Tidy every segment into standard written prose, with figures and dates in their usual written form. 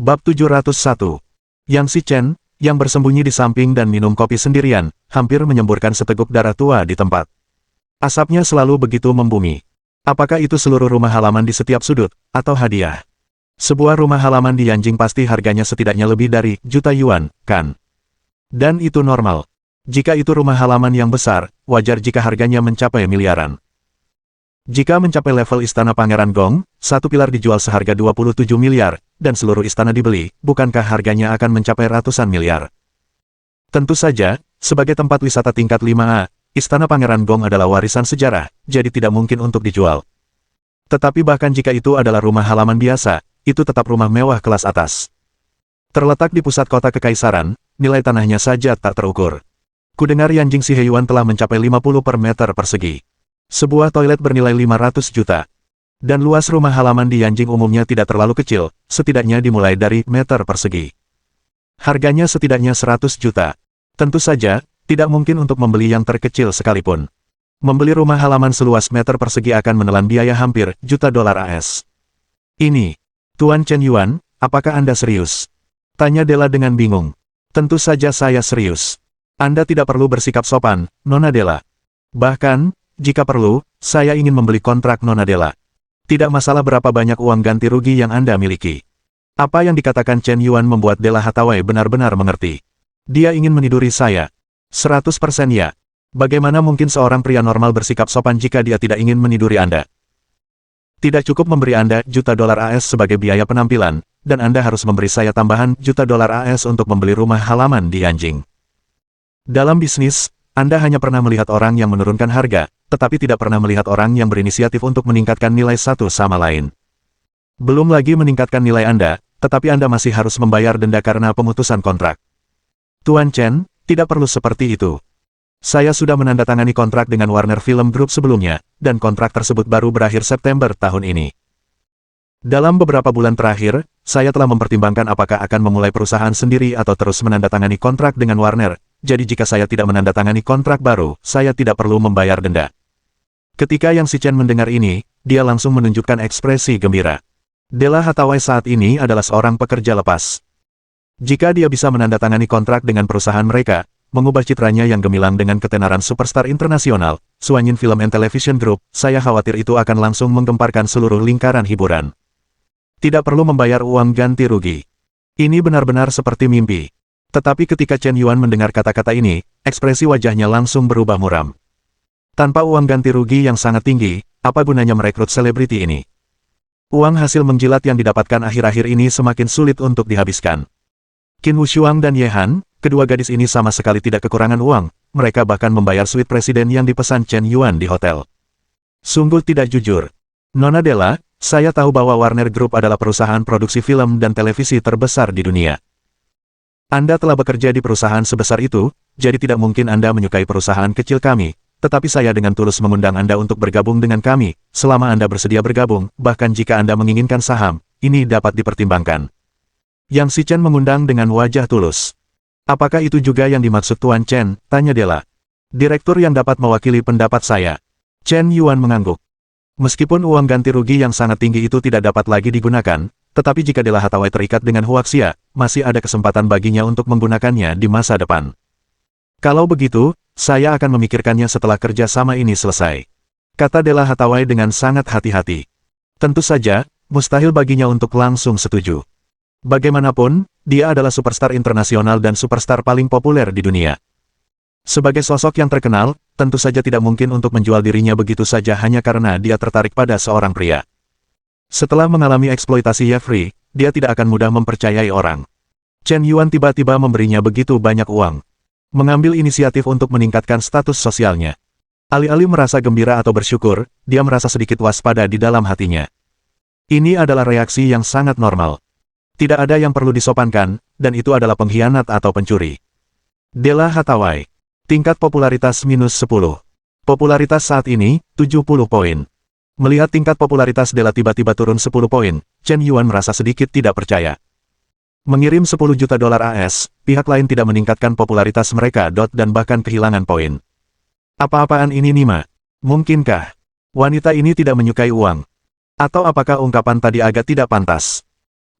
Bab 701. Yang Si Chen, yang bersembunyi di samping dan minum kopi sendirian, hampir menyemburkan seteguk darah tua di tempat. Asapnya selalu begitu membumi. Apakah itu seluruh rumah halaman di setiap sudut, atau hadiah? Sebuah rumah halaman di Yanjing pasti harganya setidaknya lebih dari juta yuan, kan? Dan itu normal. Jika itu rumah halaman yang besar, wajar jika harganya mencapai miliaran. Jika mencapai level Istana Pangeran Gong, satu pilar dijual seharga 27 miliar, dan seluruh istana dibeli, bukankah harganya akan mencapai ratusan miliar? Tentu saja, sebagai tempat wisata tingkat 5A, Istana Pangeran Gong adalah warisan sejarah, jadi tidak mungkin untuk dijual. Tetapi bahkan jika itu adalah rumah halaman biasa, itu tetap rumah mewah kelas atas. Terletak di pusat kota kekaisaran, nilai tanahnya saja tak terukur. Kudengar Yanjing Si Heiyuan telah mencapai 50 per meter persegi. Sebuah toilet bernilai 500 juta. Dan luas rumah halaman di Yanjing umumnya tidak terlalu kecil, setidaknya dimulai dari meter persegi. Harganya setidaknya 100 juta. Tentu saja, tidak mungkin untuk membeli yang terkecil sekalipun. Membeli rumah halaman seluas meter persegi akan menelan biaya hampir juta dolar AS. Ini, Tuan Chen Yuan, apakah Anda serius? Tanya Della dengan bingung. Tentu saja saya serius. Anda tidak perlu bersikap sopan, Nona Della. Bahkan, jika perlu, saya ingin membeli kontrak Nona Della. Tidak masalah berapa banyak uang ganti rugi yang Anda miliki. Apa yang dikatakan Chen Yuan membuat Della Hathaway benar-benar mengerti. Dia ingin meniduri saya. 100% ya. Bagaimana mungkin seorang pria normal bersikap sopan jika dia tidak ingin meniduri Anda? Tidak cukup memberi Anda juta dolar AS sebagai biaya penampilan, dan Anda harus memberi saya tambahan juta dolar AS untuk membeli rumah halaman di Yanjing. Dalam bisnis, Anda hanya pernah melihat orang yang menurunkan harga, tetapi tidak pernah melihat orang yang berinisiatif untuk meningkatkan nilai satu sama lain. Belum lagi meningkatkan nilai Anda, tetapi Anda masih harus membayar denda karena pemutusan kontrak. Tuan Chen, tidak perlu seperti itu. Saya sudah menandatangani kontrak dengan Warner Film Group sebelumnya, dan kontrak tersebut baru berakhir September tahun ini. Dalam beberapa bulan terakhir, saya telah mempertimbangkan apakah akan memulai perusahaan sendiri atau terus menandatangani kontrak dengan Warner, jadi jika saya tidak menandatangani kontrak baru, saya tidak perlu membayar denda. Ketika Yang Si Chen mendengar ini, dia langsung menunjukkan ekspresi gembira. Della Hathaway saat ini adalah seorang pekerja lepas. Jika dia bisa menandatangani kontrak dengan perusahaan mereka, mengubah citranya yang gemilang dengan ketenaran superstar internasional, Suanyin Film and Television Group, saya khawatir itu akan langsung menggemparkan seluruh lingkaran hiburan. Tidak perlu membayar uang ganti rugi. Ini benar-benar seperti mimpi. Tetapi ketika Chen Yuan mendengar kata-kata ini, ekspresi wajahnya langsung berubah muram. Tanpa uang ganti rugi yang sangat tinggi, apa gunanya merekrut selebriti ini? Uang hasil menjilat yang didapatkan akhir-akhir ini semakin sulit untuk dihabiskan. Qin Wushuang dan Ye Han, kedua gadis ini sama sekali tidak kekurangan uang, mereka bahkan membayar suite presiden yang dipesan Chen Yuan di hotel. Sungguh tidak jujur. Nona Della, saya tahu bahwa Warner Group adalah perusahaan produksi film dan televisi terbesar di dunia. Anda telah bekerja di perusahaan sebesar itu, jadi tidak mungkin Anda menyukai perusahaan kecil kami, tetapi saya dengan tulus mengundang Anda untuk bergabung dengan kami, selama Anda bersedia bergabung, bahkan jika Anda menginginkan saham, ini dapat dipertimbangkan. Yang Si Chen mengundang dengan wajah tulus. Apakah itu juga yang dimaksud Tuan Chen? Tanya Della. Direktur yang dapat mewakili pendapat saya. Chen Yuan mengangguk. Meskipun uang ganti rugi yang sangat tinggi itu tidak dapat lagi digunakan, tetapi jika Della Hathaway terikat dengan Huaxia, masih ada kesempatan baginya untuk menggunakannya di masa depan. Kalau begitu, saya akan memikirkannya setelah kerja sama ini selesai. Kata Della Hathaway dengan sangat hati-hati. Tentu saja, mustahil baginya untuk langsung setuju. Bagaimanapun, dia adalah superstar internasional dan superstar paling populer di dunia. Sebagai sosok yang terkenal, tentu saja tidak mungkin untuk menjual dirinya begitu saja hanya karena dia tertarik pada seorang pria. Setelah mengalami eksploitasi Jeffrey, dia tidak akan mudah mempercayai orang. Chen Yuan tiba-tiba memberinya begitu banyak uang. Mengambil inisiatif untuk meningkatkan status sosialnya. Alih-alih merasa gembira atau bersyukur, dia merasa sedikit waspada di dalam hatinya. Ini adalah reaksi yang sangat normal. Tidak ada yang perlu disopankan, dan itu adalah pengkhianat atau pencuri. Della Hathaway. Tingkat popularitas minus 10. Popularitas saat ini, 70 poin. Melihat tingkat popularitas Della tiba-tiba turun 10 poin, Chen Yuan merasa sedikit tidak percaya. Mengirim 10 juta dolar AS, pihak lain tidak meningkatkan popularitas mereka. Dan bahkan kehilangan poin. Apa-apaan ini Nima? Mungkinkah wanita ini tidak menyukai uang? Atau apakah ungkapan tadi agak tidak pantas?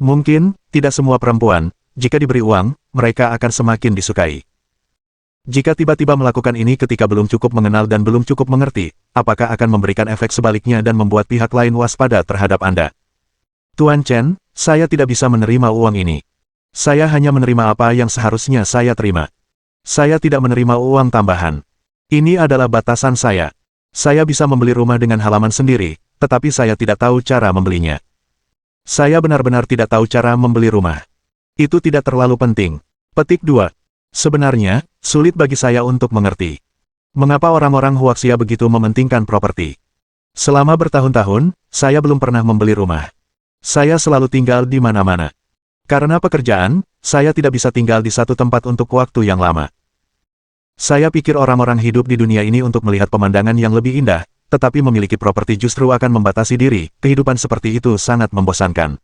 Mungkin, tidak semua perempuan, jika diberi uang, mereka akan semakin disukai. Jika tiba-tiba melakukan ini ketika belum cukup mengenal dan belum cukup mengerti, apakah akan memberikan efek sebaliknya dan membuat pihak lain waspada terhadap Anda? Tuan Chen, saya tidak bisa menerima uang ini. Saya hanya menerima apa yang seharusnya saya terima. Saya tidak menerima uang tambahan. Ini adalah batasan saya. Saya bisa membeli rumah dengan halaman sendiri, tetapi saya tidak tahu cara membelinya. Saya benar-benar tidak tahu cara membeli rumah. Itu tidak terlalu penting. Petik 2. Sebenarnya, sulit bagi saya untuk mengerti. Mengapa orang-orang Huaxia begitu mementingkan properti? Selama bertahun-tahun, saya belum pernah membeli rumah. Saya selalu tinggal di mana-mana. Karena pekerjaan, saya tidak bisa tinggal di satu tempat untuk waktu yang lama. Saya pikir orang-orang hidup di dunia ini untuk melihat pemandangan yang lebih indah, tetapi memiliki properti justru akan membatasi diri. Kehidupan seperti itu sangat membosankan.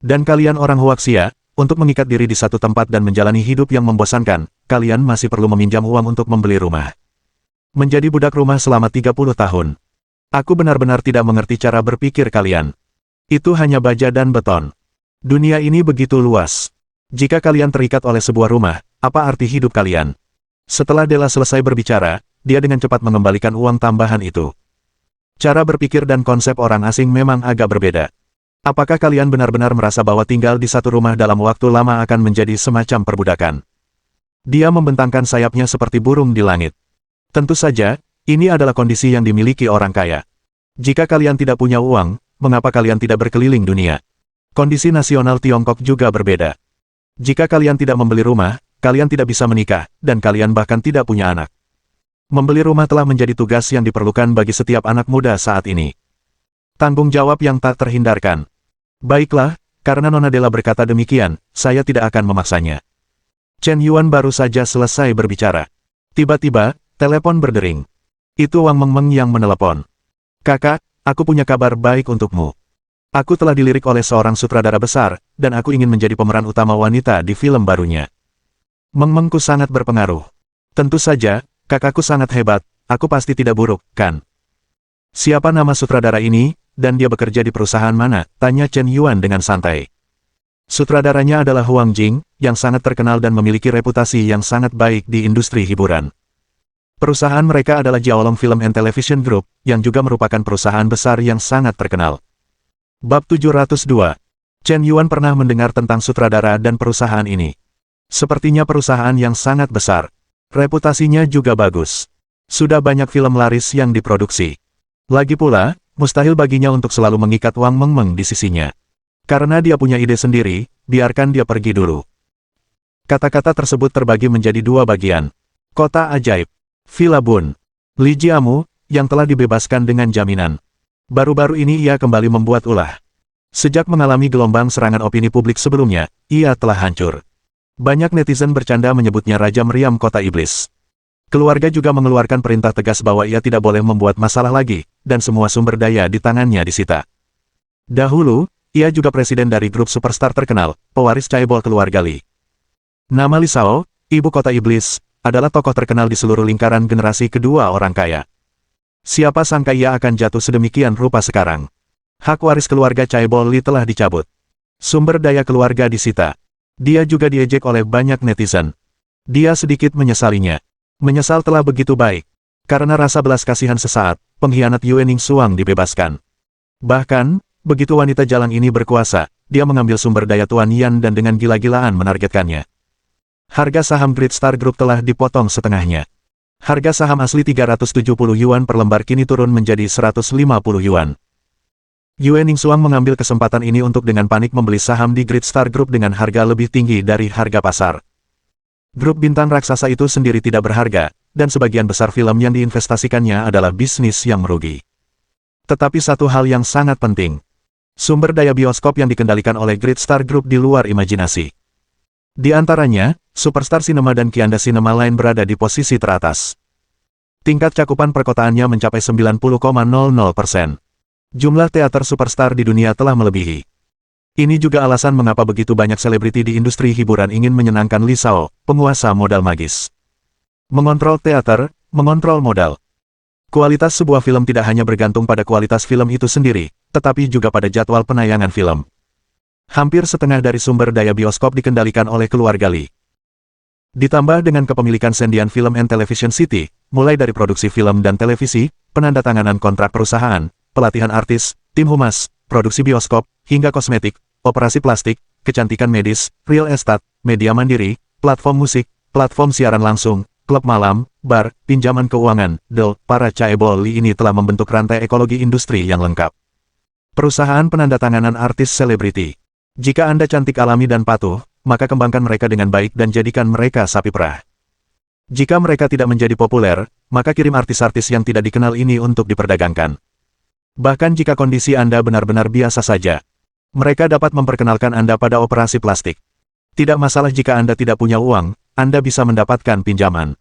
Dan kalian orang Huaxia, untuk mengikat diri di satu tempat dan menjalani hidup yang membosankan, kalian masih perlu meminjam uang untuk membeli rumah. Menjadi budak rumah selama 30 tahun. Aku benar-benar tidak mengerti cara berpikir kalian. Itu hanya baja dan beton. Dunia ini begitu luas. Jika kalian terikat oleh sebuah rumah, apa arti hidup kalian? Setelah Della selesai berbicara, dia dengan cepat mengembalikan uang tambahan itu. Cara berpikir dan konsep orang asing memang agak berbeda. Apakah kalian benar-benar merasa bahwa tinggal di satu rumah dalam waktu lama akan menjadi semacam perbudakan? Dia membentangkan sayapnya seperti burung di langit. Tentu saja, ini adalah kondisi yang dimiliki orang kaya. Jika kalian tidak punya uang, mengapa kalian tidak berkeliling dunia? Kondisi nasional Tiongkok juga berbeda. Jika kalian tidak membeli rumah, kalian tidak bisa menikah, dan kalian bahkan tidak punya anak. Membeli rumah telah menjadi tugas yang diperlukan bagi setiap anak muda saat ini. Tanggung jawab yang tak terhindarkan. Baiklah, karena Nona Della berkata demikian, saya tidak akan memaksanya. Chen Yuan baru saja selesai berbicara. Tiba-tiba, telepon berdering. Itu Wang Mengmeng yang menelepon. Kakak, aku punya kabar baik untukmu. Aku telah dilirik oleh seorang sutradara besar, dan aku ingin menjadi pemeran utama wanita di film barunya. Mengmengku sangat berpengaruh. Tentu saja, kakakku sangat hebat, aku pasti tidak buruk, kan? Siapa nama sutradara ini, dan dia bekerja di perusahaan mana? Tanya Chen Yuan dengan santai. Sutradaranya adalah Huang Jing, yang sangat terkenal dan memiliki reputasi yang sangat baik di industri hiburan. Perusahaan mereka adalah Jiaolong Film and Television Group, yang juga merupakan perusahaan besar yang sangat terkenal. Bab 702. Chen Yuan pernah mendengar tentang sutradara dan perusahaan ini. Sepertinya perusahaan yang sangat besar. Reputasinya juga bagus. Sudah banyak film laris yang diproduksi. Lagi pula, mustahil baginya untuk selalu mengikat Wang Mengmeng di sisinya. Karena dia punya ide sendiri, biarkan dia pergi dulu. Kata-kata tersebut terbagi menjadi dua bagian. Kota ajaib. Villa Bun. Li Jiamu, yang telah dibebaskan dengan jaminan. Baru-baru ini ia kembali membuat ulah. Sejak mengalami gelombang serangan opini publik sebelumnya, ia telah hancur. Banyak netizen bercanda menyebutnya Raja Meriam Kota Iblis. Keluarga juga mengeluarkan perintah tegas bahwa ia tidak boleh membuat masalah lagi, dan semua sumber daya di tangannya disita. Dahulu, ia juga presiden dari grup superstar terkenal, pewaris Chaebol keluarga Li. Nama Li Shao, Ibu Kota Iblis, adalah tokoh terkenal di seluruh lingkaran generasi kedua orang kaya. Siapa sangka ia akan jatuh sedemikian rupa sekarang. Hak waris keluarga Chaebol Li telah dicabut. Sumber daya keluarga disita. Dia juga diejek oleh banyak netizen. Dia sedikit menyesalinya. Menyesal telah begitu baik. Karena rasa belas kasihan sesaat, pengkhianat Yue Ningsuang dibebaskan. Bahkan, begitu wanita jalan ini berkuasa, dia mengambil sumber daya Tuan Yan dan dengan gila-gilaan menargetkannya. Harga saham Great Star Group telah dipotong setengahnya. Harga saham asli 370 yuan per lembar kini turun menjadi 150 yuan. Yue Ningsuang mengambil kesempatan ini untuk dengan panik membeli saham di Great Star Group dengan harga lebih tinggi dari harga pasar. Grup bintang raksasa itu sendiri tidak berharga, dan sebagian besar film yang diinvestasikannya adalah bisnis yang merugi. Tetapi satu hal yang sangat penting. Sumber daya bioskop yang dikendalikan oleh Great Star Group di luar imajinasi. Di antaranya, Superstar Cinema dan Kianda Cinema lain berada di posisi teratas. Tingkat cakupan perkotaannya mencapai 90,00%. Jumlah teater superstar di dunia telah melebihi. Ini juga alasan mengapa begitu banyak selebriti di industri hiburan ingin menyenangkan Li Shao, penguasa modal magis. Mengontrol teater, mengontrol modal. Kualitas sebuah film tidak hanya bergantung pada kualitas film itu sendiri, tetapi juga pada jadwal penayangan film. Hampir setengah dari sumber daya bioskop dikendalikan oleh keluarga Lee. Ditambah dengan kepemilikan Sendian Film and Television City, mulai dari produksi film dan televisi, penandatanganan kontrak perusahaan, pelatihan artis, tim humas, produksi bioskop, hingga kosmetik, operasi plastik, kecantikan medis, real estate, media mandiri, platform musik, platform siaran langsung, klub malam, bar, pinjaman keuangan, para chaebol Lee ini telah membentuk rantai ekologi industri yang lengkap. Perusahaan penandatanganan artis selebriti. Jika Anda cantik alami dan patuh, maka kembangkan mereka dengan baik dan jadikan mereka sapi perah. Jika mereka tidak menjadi populer, maka kirim artis-artis yang tidak dikenal ini untuk diperdagangkan. Bahkan jika kondisi Anda benar-benar biasa saja, mereka dapat memperkenalkan Anda pada operasi plastik. Tidak masalah jika Anda tidak punya uang, Anda bisa mendapatkan pinjaman.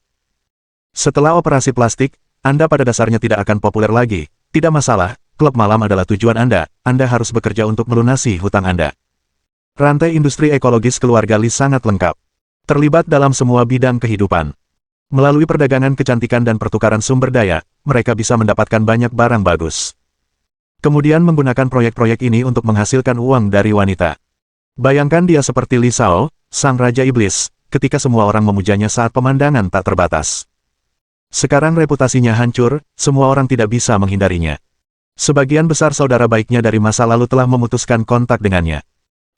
Setelah operasi plastik, Anda pada dasarnya tidak akan populer lagi. Tidak masalah, klub malam adalah tujuan Anda harus bekerja untuk melunasi hutang Anda. Rantai industri ekologis keluarga Lee sangat lengkap. Terlibat dalam semua bidang kehidupan. Melalui perdagangan kecantikan dan pertukaran sumber daya, mereka bisa mendapatkan banyak barang bagus. Kemudian menggunakan proyek-proyek ini untuk menghasilkan uang dari wanita. Bayangkan dia seperti Lee Sao, sang Raja Iblis, ketika semua orang memujanya saat pemandangan tak terbatas. Sekarang reputasinya hancur, semua orang tidak bisa menghindarinya. Sebagian besar saudara baiknya dari masa lalu telah memutuskan kontak dengannya.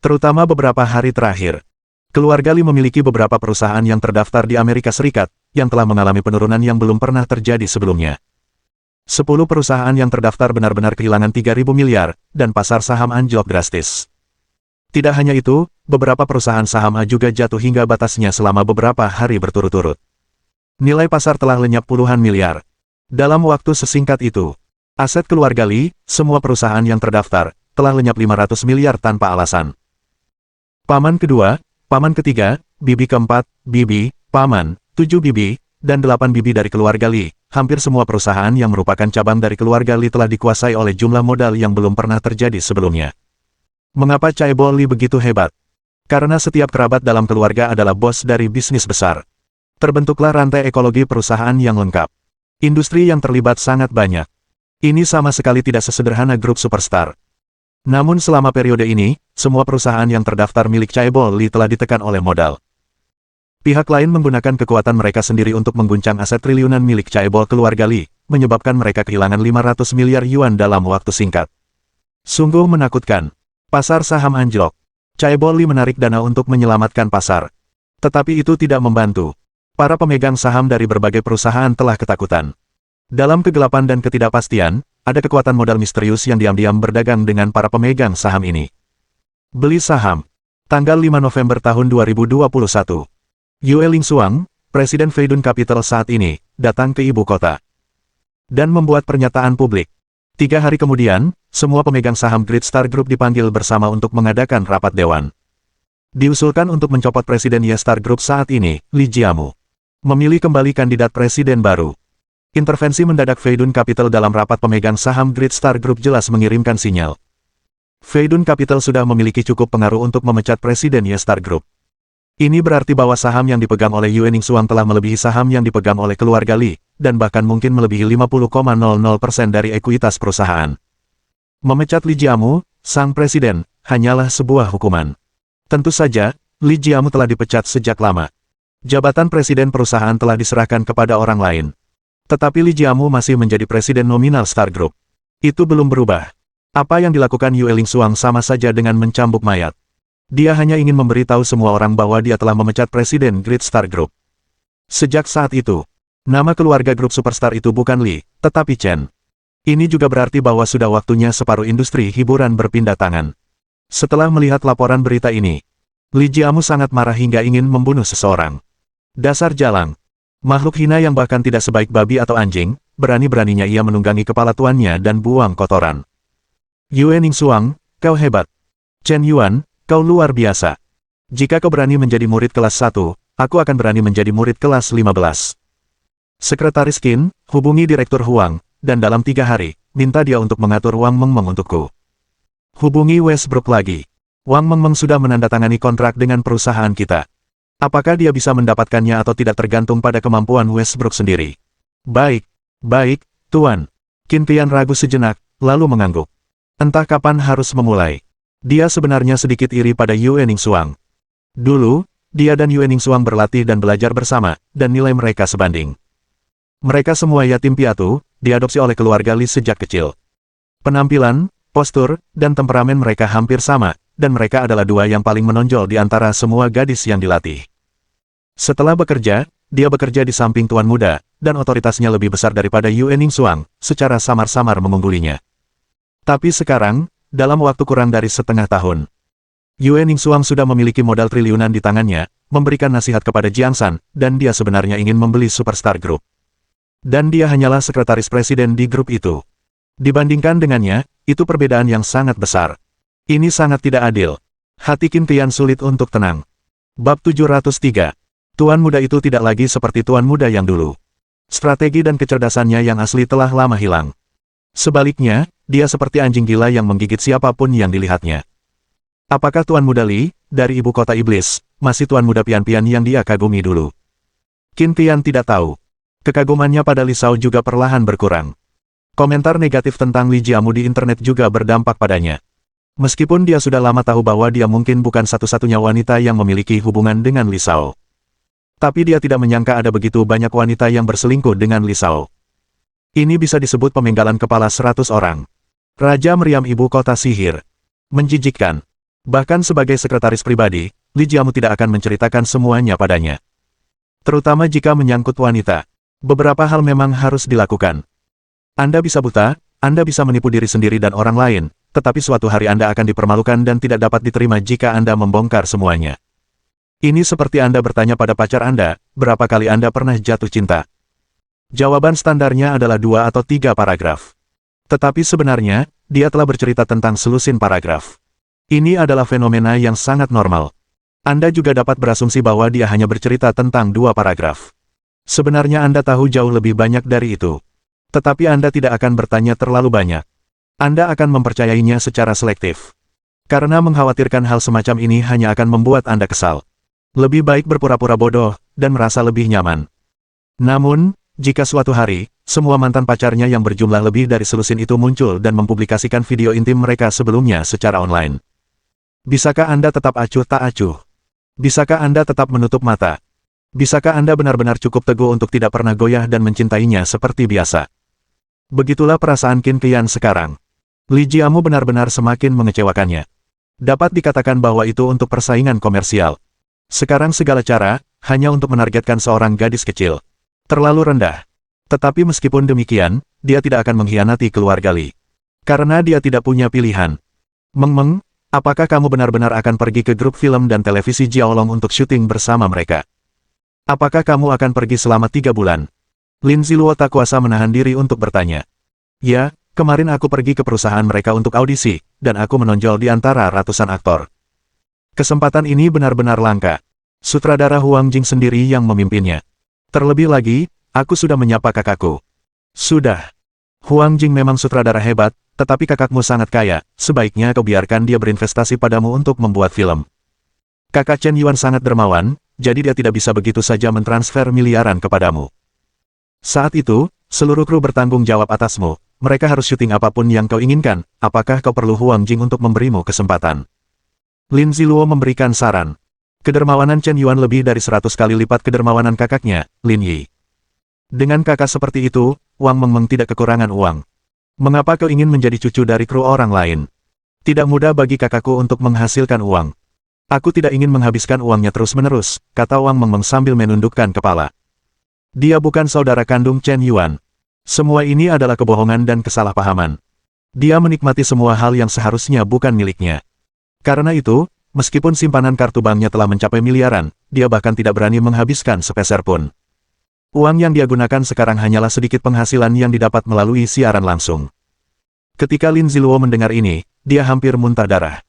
Terutama beberapa hari terakhir. Keluarga Lee memiliki beberapa perusahaan yang terdaftar di Amerika Serikat, yang telah mengalami penurunan yang belum pernah terjadi sebelumnya. 10 perusahaan yang terdaftar benar-benar kehilangan 3.000 miliar, dan pasar saham anjlok drastis. Tidak hanya itu, beberapa perusahaan saham A juga jatuh hingga batasnya selama beberapa hari berturut-turut. Nilai pasar telah lenyap puluhan miliar. Dalam waktu sesingkat itu, aset keluarga Lee, semua perusahaan yang terdaftar, telah lenyap 500 miliar tanpa alasan. Paman kedua, paman ketiga, bibi keempat, bibi, paman, 7 bibi, dan 8 bibi dari keluarga Lee. Hampir semua perusahaan yang merupakan cabang dari keluarga Lee telah dikuasai oleh jumlah modal yang belum pernah terjadi sebelumnya. Mengapa chaebol Lee begitu hebat? Karena setiap kerabat dalam keluarga adalah bos dari bisnis besar. Terbentuklah rantai ekologi perusahaan yang lengkap. Industri yang terlibat sangat banyak. Ini sama sekali tidak sesederhana grup superstar. Namun selama periode ini, semua perusahaan yang terdaftar milik chaebol Lee telah ditekan oleh modal. Pihak lain menggunakan kekuatan mereka sendiri untuk mengguncang aset triliunan milik chaebol keluarga Lee, menyebabkan mereka kehilangan 500 miliar yuan dalam waktu singkat. Sungguh menakutkan. Pasar saham anjlok. Chaebol Lee menarik dana untuk menyelamatkan pasar. Tetapi itu tidak membantu. Para pemegang saham dari berbagai perusahaan telah ketakutan. Dalam kegelapan dan ketidakpastian, ada kekuatan modal misterius yang diam-diam berdagang dengan para pemegang saham ini. Beli saham. Tanggal 5 November tahun 2021. Yue Lingsuang, Presiden Feidun Capital saat ini, datang ke ibu kota. Dan membuat pernyataan publik. 3 hari kemudian, semua pemegang saham Great Star Group dipanggil bersama untuk mengadakan rapat dewan. Diusulkan untuk mencopot Presiden Ye Star Group saat ini, Lee Jiamu. Memilih kembali kandidat presiden baru. Intervensi mendadak Feidun Capital dalam rapat pemegang saham Great Star Group jelas mengirimkan sinyal. Feidun Capital sudah memiliki cukup pengaruh untuk memecat Presiden Ye Star Group. Ini berarti bahwa saham yang dipegang oleh Yue Ningxuang telah melebihi saham yang dipegang oleh keluarga Lee, dan bahkan mungkin melebihi 50,00% dari ekuitas perusahaan. Memecat Lee Jiamu, sang presiden, hanyalah sebuah hukuman. Tentu saja, Lee Jiamu telah dipecat sejak lama. Jabatan presiden perusahaan telah diserahkan kepada orang lain. Tetapi Lee Jiamu masih menjadi presiden nominal Star Group. Itu belum berubah. Apa yang dilakukan Yue Lingsuang sama saja dengan mencambuk mayat. Dia hanya ingin memberitahu semua orang bahwa dia telah memecat presiden Great Star Group. Sejak saat itu, nama keluarga grup superstar itu bukan Lee, tetapi Chen. Ini juga berarti bahwa sudah waktunya separuh industri hiburan berpindah tangan. Setelah melihat laporan berita ini, Lee Jiamu sangat marah hingga ingin membunuh seseorang. Dasar jalang. Makhluk hina yang bahkan tidak sebaik babi atau anjing, berani-beraninya ia menunggangi kepala tuannya dan buang kotoran. Yue Ningxuang, kau hebat. Chen Yuan, kau luar biasa. Jika kau berani menjadi murid kelas 1, aku akan berani menjadi murid kelas 15. Sekretaris Qin, hubungi Direktur Huang, dan dalam 3 hari, minta dia untuk mengatur Wang Mengmeng untukku. Hubungi Westbrook lagi. Wang Mengmeng sudah menandatangani kontrak dengan perusahaan kita. Apakah dia bisa mendapatkannya atau tidak tergantung pada kemampuan Westbrook sendiri. Baik, Tuan. Qin Qian ragu sejenak, lalu mengangguk. Entah kapan harus memulai. Dia sebenarnya sedikit iri pada Yue Ningsuang. Dulu, dia dan Yue Ningsuang berlatih dan belajar bersama, dan nilai mereka sebanding. Mereka semua yatim piatu, diadopsi oleh keluarga Li sejak kecil. Penampilan, postur, dan temperamen mereka hampir sama, dan mereka adalah dua yang paling menonjol di antara semua gadis yang dilatih. Setelah bekerja, dia bekerja di samping tuan muda, dan otoritasnya lebih besar daripada Yue Ningsuang, secara samar-samar mengunggulinya. Tapi sekarang, dalam waktu kurang dari setengah tahun, Yue Ningsuang sudah memiliki modal triliunan di tangannya, memberikan nasihat kepada Jiang San, dan dia sebenarnya ingin membeli Superstar Group. Dan dia hanyalah sekretaris presiden di grup itu. Dibandingkan dengannya, itu perbedaan yang sangat besar. Ini sangat tidak adil. Hati Qin Qian sulit untuk tenang. Bab 703. Tuan muda itu tidak lagi seperti tuan muda yang dulu. Strategi dan kecerdasannya yang asli telah lama hilang. Sebaliknya, dia seperti anjing gila yang menggigit siapapun yang dilihatnya. Apakah Tuan Muda Li, dari ibu kota iblis, masih Tuan Muda Pian-Pian yang dia kagumi dulu? Qin Qian tidak tahu. Kekagumannya pada Li Xiao juga perlahan berkurang. Komentar negatif tentang Li Jiamu di internet juga berdampak padanya. Meskipun dia sudah lama tahu bahwa dia mungkin bukan satu-satunya wanita yang memiliki hubungan dengan Li Xiao. Tapi dia tidak menyangka ada begitu banyak wanita yang berselingkuh dengan Li Xiao. Ini bisa disebut pemenggalan kepala 100 orang. Raja meriam ibu kota sihir. Menjijikkan. Bahkan sebagai sekretaris pribadi, Li Jiamu tidak akan menceritakan semuanya padanya. Terutama jika menyangkut wanita. Beberapa hal memang harus dilakukan. Anda bisa buta, Anda bisa menipu diri sendiri dan orang lain, tetapi suatu hari Anda akan dipermalukan dan tidak dapat diterima jika Anda membongkar semuanya. Ini seperti Anda bertanya pada pacar Anda, berapa kali Anda pernah jatuh cinta? Jawaban standarnya adalah 2 atau 3 paragraf. Tetapi sebenarnya, dia telah bercerita tentang selusin paragraf. Ini adalah fenomena yang sangat normal. Anda juga dapat berasumsi bahwa dia hanya bercerita tentang 2 paragraf. Sebenarnya Anda tahu jauh lebih banyak dari itu. Tetapi Anda tidak akan bertanya terlalu banyak. Anda akan mempercayainya secara selektif. Karena mengkhawatirkan hal semacam ini hanya akan membuat Anda kesal. Lebih baik berpura-pura bodoh, dan merasa lebih nyaman. Namun, jika suatu hari, semua mantan pacarnya yang berjumlah lebih dari selusin itu muncul dan mempublikasikan video intim mereka sebelumnya secara online. Bisakah Anda tetap acuh tak acuh? Bisakah Anda tetap menutup mata? Bisakah Anda benar-benar cukup teguh untuk tidak pernah goyah dan mencintainya seperti biasa? Begitulah perasaan Qin Qian sekarang. Li Jiamu benar-benar semakin mengecewakannya. Dapat dikatakan bahwa itu untuk persaingan komersial. Sekarang segala cara, hanya untuk menargetkan seorang gadis kecil. Terlalu rendah. Tetapi meskipun demikian, dia tidak akan mengkhianati keluarga Li. Karena dia tidak punya pilihan. Meng-meng, apakah kamu benar-benar akan pergi ke grup film dan televisi Jiaolong untuk syuting bersama mereka? Apakah kamu akan pergi selama 3 bulan? Lin Ziluo tak kuasa menahan diri untuk bertanya. Ya, kemarin aku pergi ke perusahaan mereka untuk audisi, dan aku menonjol di antara ratusan aktor. Kesempatan ini benar-benar langka. Sutradara Huang Jing sendiri yang memimpinnya. Terlebih lagi, aku sudah menyapa kakakku. Sudah. Huang Jing memang sutradara hebat, tetapi kakakmu sangat kaya, sebaiknya kau biarkan dia berinvestasi padamu untuk membuat film. Kakak Chen Yuan sangat dermawan, jadi dia tidak bisa begitu saja mentransfer miliaran kepadamu. Saat itu, seluruh kru bertanggung jawab atasmu, mereka harus syuting apapun yang kau inginkan, apakah kau perlu Huang Jing untuk memberimu kesempatan? Lin Ziluo memberikan saran. Kedermawanan Chen Yuan lebih dari 100 kali lipat kedermawanan kakaknya, Lin Yi. Dengan kakak seperti itu, Wang Mengmeng tidak kekurangan uang. Mengapa kau ingin menjadi cucu dari kru orang lain? Tidak mudah bagi kakakku untuk menghasilkan uang. Aku tidak ingin menghabiskan uangnya terus-menerus, kata Wang Mengmeng sambil menundukkan kepala. Dia bukan saudara kandung Chen Yuan. Semua ini adalah kebohongan dan kesalahpahaman. Dia menikmati semua hal yang seharusnya bukan miliknya. Karena itu, meskipun simpanan kartu banknya telah mencapai miliaran, dia bahkan tidak berani menghabiskan sepeser pun. Uang yang dia gunakan sekarang hanyalah sedikit penghasilan yang didapat melalui siaran langsung. Ketika Lin Ziluo mendengar ini, dia hampir muntah darah.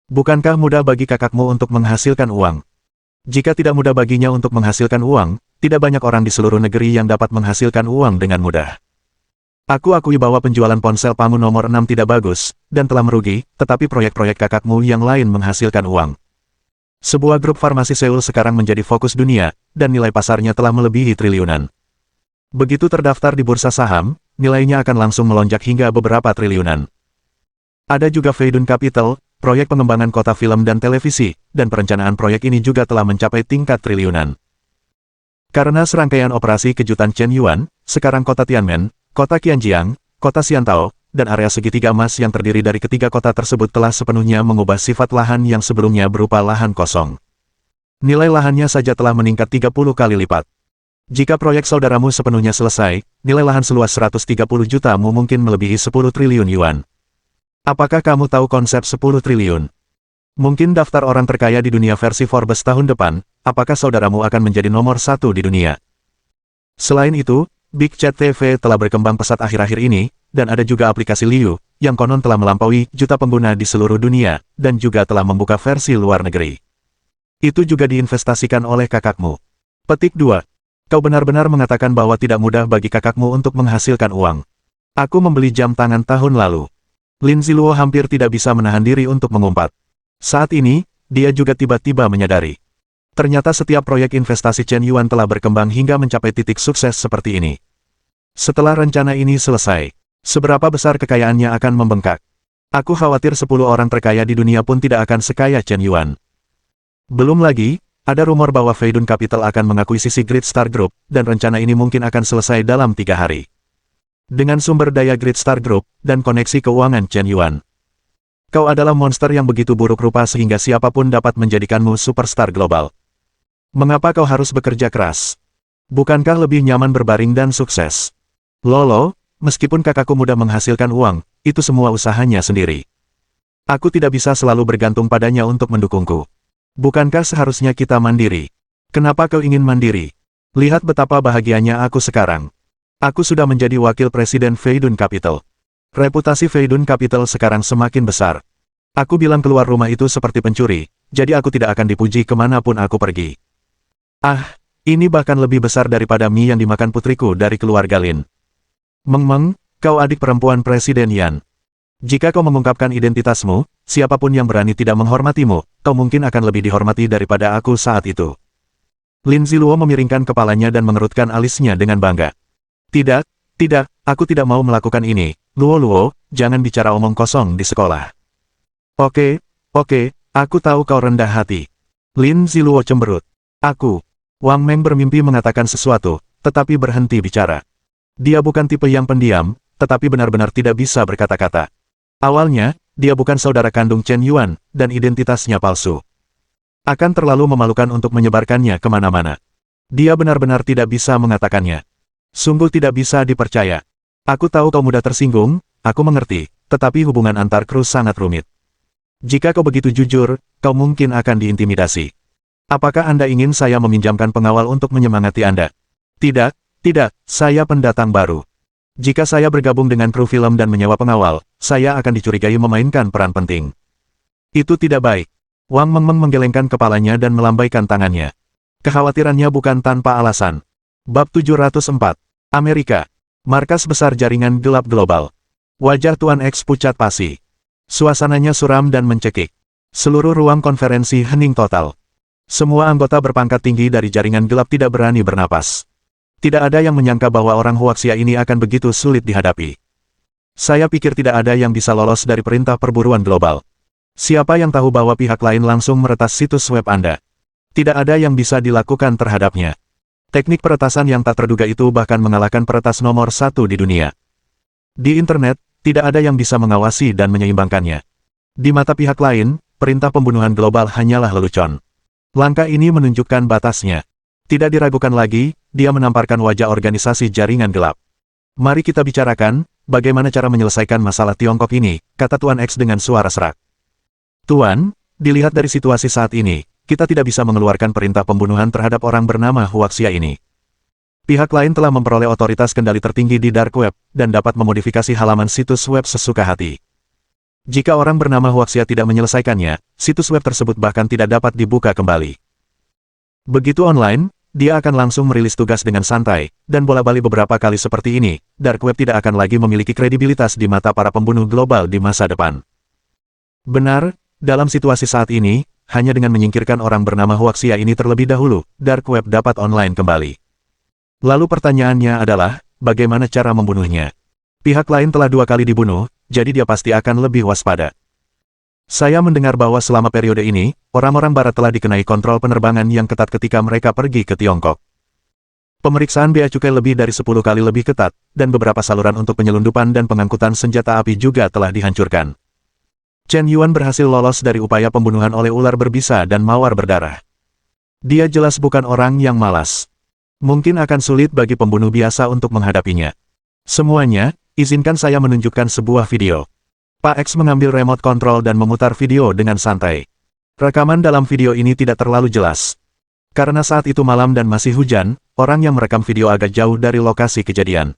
Bukankah mudah bagi kakakmu untuk menghasilkan uang? Jika tidak mudah baginya untuk menghasilkan uang, tidak banyak orang di seluruh negeri yang dapat menghasilkan uang dengan mudah. Aku akui bahwa penjualan ponsel Pamu nomor 6 tidak bagus, dan telah merugi, tetapi proyek-proyek kakakmu yang lain menghasilkan uang. Sebuah grup farmasi Seoul sekarang menjadi fokus dunia, dan nilai pasarnya telah melebihi triliunan. Begitu terdaftar di bursa saham, nilainya akan langsung melonjak hingga beberapa triliunan. Ada juga Feidun Capital, proyek pengembangan kota film dan televisi, dan perencanaan proyek ini juga telah mencapai tingkat triliunan. Karena serangkaian operasi kejutan Chen Yuan, sekarang kota Tianmen, kota Qianjiang, kota Xiantao, dan area segitiga emas yang terdiri dari ketiga kota tersebut telah sepenuhnya mengubah sifat lahan yang sebelumnya berupa lahan kosong. Nilai lahannya saja telah meningkat 30 kali lipat. Jika proyek saudaramu sepenuhnya selesai, nilai lahan seluas 130 juta-mu mungkin melebihi 10 triliun yuan. Apakah kamu tahu konsep 10 triliun? Mungkin daftar orang terkaya di dunia versi Forbes tahun depan, apakah saudaramu akan menjadi nomor 1 di dunia? Selain itu, Big Chat TV telah berkembang pesat akhir-akhir ini, dan ada juga aplikasi Liu, yang konon telah melampaui juta pengguna di seluruh dunia, dan juga telah membuka versi luar negeri. Itu juga diinvestasikan oleh kakakmu. Petik 2. Kau benar-benar mengatakan bahwa tidak mudah bagi kakakmu untuk menghasilkan uang. Aku membeli jam tangan tahun lalu. Lin Ziluo hampir tidak bisa menahan diri untuk mengumpat. Saat ini, dia juga tiba-tiba menyadari. Ternyata setiap proyek investasi Chen Yuan telah berkembang hingga mencapai titik sukses seperti ini. Setelah rencana ini selesai, seberapa besar kekayaannya akan membengkak? Aku khawatir 10 orang terkaya di dunia pun tidak akan sekaya Chen Yuan. Belum lagi, ada rumor bahwa Feidun Capital akan mengakuisisi Great Star Group, dan rencana ini mungkin akan selesai dalam 3 hari. Dengan sumber daya Great Star Group, dan koneksi keuangan Chen Yuan. Kau adalah monster yang begitu buruk rupa sehingga siapapun dapat menjadikanmu superstar global. Mengapa kau harus bekerja keras? Bukankah lebih nyaman berbaring dan sukses? Lolo, meskipun kakakku mudah menghasilkan uang, itu semua usahanya sendiri. Aku tidak bisa selalu bergantung padanya untuk mendukungku. Bukankah seharusnya kita mandiri? Kenapa kau ingin mandiri? Lihat betapa bahagianya aku sekarang. Aku sudah menjadi wakil presiden Feidun Capital. Reputasi Feidun Capital sekarang semakin besar. Aku bilang keluar rumah itu seperti pencuri, jadi aku tidak akan dipuji kemanapun aku pergi. Ah, ini bahkan lebih besar daripada mie yang dimakan putriku dari keluarga Lin. Meng, kau adik perempuan Presiden Yan. Jika kau mengungkapkan identitasmu, siapapun yang berani tidak menghormatimu, kau mungkin akan lebih dihormati daripada aku saat itu. Lin Ziluo memiringkan kepalanya dan mengerutkan alisnya dengan bangga. Tidak, aku tidak mau melakukan ini. Luo, jangan bicara omong kosong di sekolah. Oke, aku tahu kau rendah hati. Lin Ziluo cemberut. Wang Meng bermimpi mengatakan sesuatu, tetapi berhenti bicara. Dia bukan tipe yang pendiam, tetapi benar-benar tidak bisa berkata-kata. Awalnya, dia bukan saudara kandung Chen Yuan, dan identitasnya palsu. Akan terlalu memalukan untuk menyebarkannya kemana-mana. Dia benar-benar tidak bisa mengatakannya. Sungguh tidak bisa dipercaya. Aku tahu kau mudah tersinggung, aku mengerti, tetapi hubungan antar kru sangat rumit. Jika kau begitu jujur, kau mungkin akan diintimidasi. Apakah Anda ingin saya meminjamkan pengawal untuk menyemangati Anda? Tidak, saya pendatang baru. Jika saya bergabung dengan kru film dan menyewa pengawal, saya akan dicurigai memainkan peran penting. Itu tidak baik. Wang Meng menggelengkan kepalanya dan melambaikan tangannya. Kekhawatirannya bukan tanpa alasan. Bab 704. Amerika. Markas besar jaringan gelap global. Wajah Tuan X pucat pasi. Suasananya suram dan mencekik. Seluruh ruang konferensi hening total. Semua anggota berpangkat tinggi dari jaringan gelap tidak berani bernapas. Tidak ada yang menyangka bahwa orang Huaxia ini akan begitu sulit dihadapi. Saya pikir tidak ada yang bisa lolos dari perintah perburuan global. Siapa yang tahu bahwa pihak lain langsung meretas situs web Anda? Tidak ada yang bisa dilakukan terhadapnya. Teknik peretasan yang tak terduga itu bahkan mengalahkan peretas nomor 1 di dunia. Di internet, tidak ada yang bisa mengawasi dan menyeimbangkannya. Di mata pihak lain, perintah pembunuhan global hanyalah lelucon. Langkah ini menunjukkan batasnya. Tidak diragukan lagi, dia menamparkan wajah organisasi jaringan gelap. Mari kita bicarakan, bagaimana cara menyelesaikan masalah Tiongkok ini, kata Tuan X dengan suara serak. Tuan, dilihat dari situasi saat ini, kita tidak bisa mengeluarkan perintah pembunuhan terhadap orang bernama Huaxia ini. Pihak lain telah memperoleh otoritas kendali tertinggi di Dark Web, dan dapat memodifikasi halaman situs web sesuka hati. Jika orang bernama Huaxia tidak menyelesaikannya, situs web tersebut bahkan tidak dapat dibuka kembali. Begitu online, dia akan langsung merilis tugas dengan santai, dan bola-balik beberapa kali seperti ini, Dark Web tidak akan lagi memiliki kredibilitas di mata para pembunuh global di masa depan. Benar, dalam situasi saat ini, hanya dengan menyingkirkan orang bernama Huaxia ini terlebih dahulu, Dark Web dapat online kembali. Lalu pertanyaannya adalah, bagaimana cara membunuhnya? Pihak lain telah 2 kali dibunuh, jadi dia pasti akan lebih waspada. Saya mendengar bahwa selama periode ini, orang-orang barat telah dikenai kontrol penerbangan yang ketat ketika mereka pergi ke Tiongkok. Pemeriksaan bea cukai lebih dari 10 kali lebih ketat, dan beberapa saluran untuk penyelundupan dan pengangkutan senjata api juga telah dihancurkan. Chen Yuan berhasil lolos dari upaya pembunuhan oleh ular berbisa dan mawar berdarah. Dia jelas bukan orang yang malas. Mungkin akan sulit bagi pembunuh biasa untuk menghadapinya. Semuanya, izinkan saya menunjukkan sebuah video. Pak X mengambil remote control dan memutar video dengan santai. Rekaman dalam video ini tidak terlalu jelas. Karena saat itu malam dan masih hujan, orang yang merekam video agak jauh dari lokasi kejadian.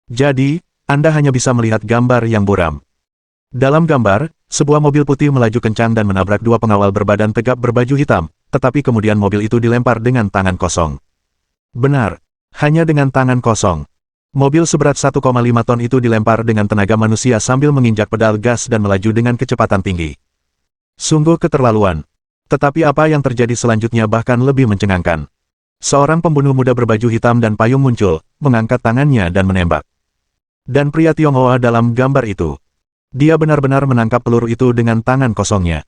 Jadi, Anda hanya bisa melihat gambar yang buram. Dalam gambar, sebuah mobil putih melaju kencang dan menabrak dua pengawal berbadan tegap berbaju hitam, tetapi kemudian mobil itu dilempar dengan tangan kosong. Benar, hanya dengan tangan kosong. Mobil seberat 1,5 ton itu dilempar dengan tenaga manusia sambil menginjak pedal gas dan melaju dengan kecepatan tinggi. Sungguh keterlaluan. Tetapi apa yang terjadi selanjutnya bahkan lebih mencengangkan. Seorang pembunuh muda berbaju hitam dan payung muncul, mengangkat tangannya dan menembak. Dan pria Tionghoa dalam gambar itu. Dia benar-benar menangkap peluru itu dengan tangan kosongnya.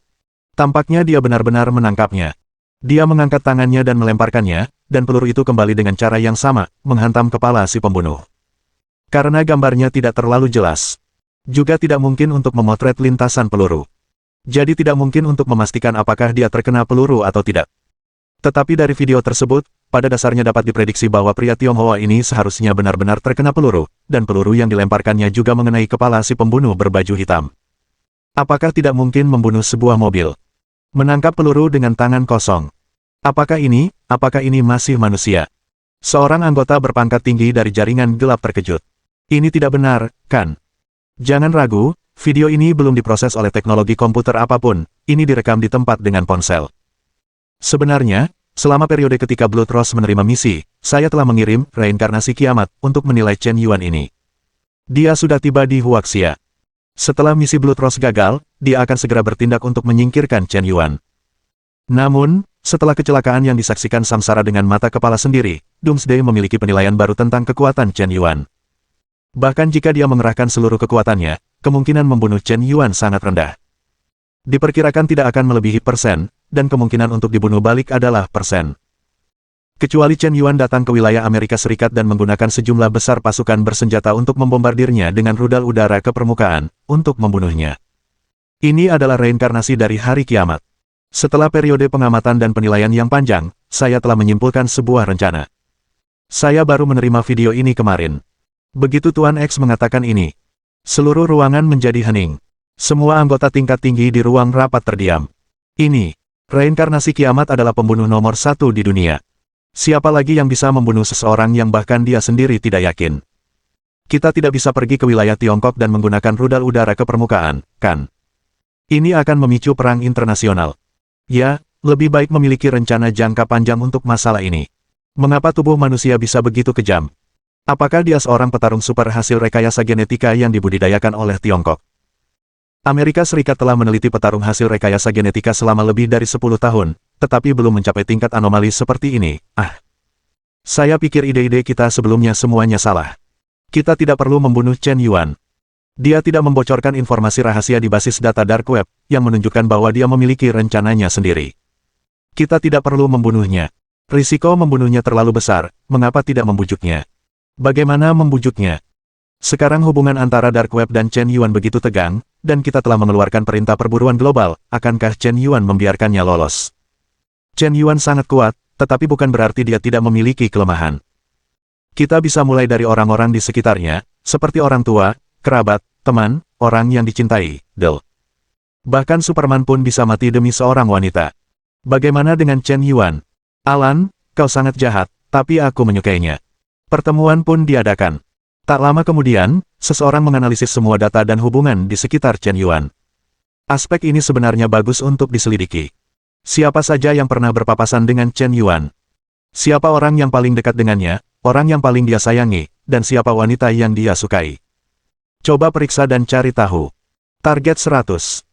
Tampaknya dia benar-benar menangkapnya. Dia mengangkat tangannya dan melemparkannya, dan peluru itu kembali dengan cara yang sama, menghantam kepala si pembunuh. Karena gambarnya tidak terlalu jelas. Juga tidak mungkin untuk memotret lintasan peluru. Jadi tidak mungkin untuk memastikan apakah dia terkena peluru atau tidak. Tetapi dari video tersebut, pada dasarnya dapat diprediksi bahwa pria Tionghoa ini seharusnya benar-benar terkena peluru, dan peluru yang dilemparkannya juga mengenai kepala si pembunuh berbaju hitam. Apakah tidak mungkin membunuh sebuah mobil? Menangkap peluru dengan tangan kosong. Apakah ini masih manusia? Seorang anggota berpangkat tinggi dari jaringan gelap terkejut. Ini tidak benar, kan? Jangan ragu, video ini belum diproses oleh teknologi komputer apapun, ini direkam di tempat dengan ponsel. Sebenarnya, selama periode ketika Blood Rose menerima misi, saya telah mengirim reinkarnasi kiamat untuk menilai Chen Yuan ini. Dia sudah tiba di Huaxia. Setelah misi Blood Rose gagal, dia akan segera bertindak untuk menyingkirkan Chen Yuan. Namun, setelah kecelakaan yang disaksikan samsara dengan mata kepala sendiri, Doomsday memiliki penilaian baru tentang kekuatan Chen Yuan. Bahkan jika dia mengerahkan seluruh kekuatannya, kemungkinan membunuh Chen Yuan sangat rendah. Diperkirakan tidak akan melebihi persen, dan kemungkinan untuk dibunuh balik adalah persen. Kecuali Chen Yuan datang ke wilayah Amerika Serikat dan menggunakan sejumlah besar pasukan bersenjata untuk membombardirnya dengan rudal udara ke permukaan, untuk membunuhnya. Ini adalah reinkarnasi dari hari kiamat. Setelah periode pengamatan dan penilaian yang panjang, saya telah menyimpulkan sebuah rencana. Saya baru menerima video ini kemarin. Begitu Tuan X mengatakan ini, seluruh ruangan menjadi hening. Semua anggota tingkat tinggi di ruang rapat terdiam. Ini, reinkarnasi kiamat adalah pembunuh nomor 1 di dunia. Siapa lagi yang bisa membunuh seseorang yang bahkan dia sendiri tidak yakin? Kita tidak bisa pergi ke wilayah Tiongkok dan menggunakan rudal udara ke permukaan, kan? Ini akan memicu perang internasional. Ya, lebih baik memiliki rencana jangka panjang untuk masalah ini. Mengapa tubuh manusia bisa begitu kejam? Apakah dia seorang petarung super hasil rekayasa genetika yang dibudidayakan oleh Tiongkok? Amerika Serikat telah meneliti petarung hasil rekayasa genetika selama lebih dari 10 tahun, tetapi belum mencapai tingkat anomali seperti ini. Saya pikir ide-ide kita sebelumnya semuanya salah. Kita tidak perlu membunuh Chen Yuan. Dia tidak membocorkan informasi rahasia di basis data Dark Web, yang menunjukkan bahwa dia memiliki rencananya sendiri. Kita tidak perlu membunuhnya. Risiko membunuhnya terlalu besar, mengapa tidak membujuknya? Bagaimana membujuknya? Sekarang hubungan antara Dark Web dan Chen Yuan begitu tegang, dan kita telah mengeluarkan perintah perburuan global, akankah Chen Yuan membiarkannya lolos? Chen Yuan sangat kuat, tetapi bukan berarti dia tidak memiliki kelemahan. Kita bisa mulai dari orang-orang di sekitarnya, seperti orang tua, kerabat, teman, orang yang dicintai, Bahkan Superman pun bisa mati demi seorang wanita. Bagaimana dengan Chen Yuan? Alan, kau sangat jahat, tapi aku menyukainya. Pertemuan pun diadakan. Tak lama kemudian, seseorang menganalisis semua data dan hubungan di sekitar Chen Yuan. Aspek ini sebenarnya bagus untuk diselidiki. Siapa saja yang pernah berpapasan dengan Chen Yuan? Siapa orang yang paling dekat dengannya, orang yang paling dia sayangi, dan siapa wanita yang dia sukai? Coba periksa dan cari tahu. Target 100.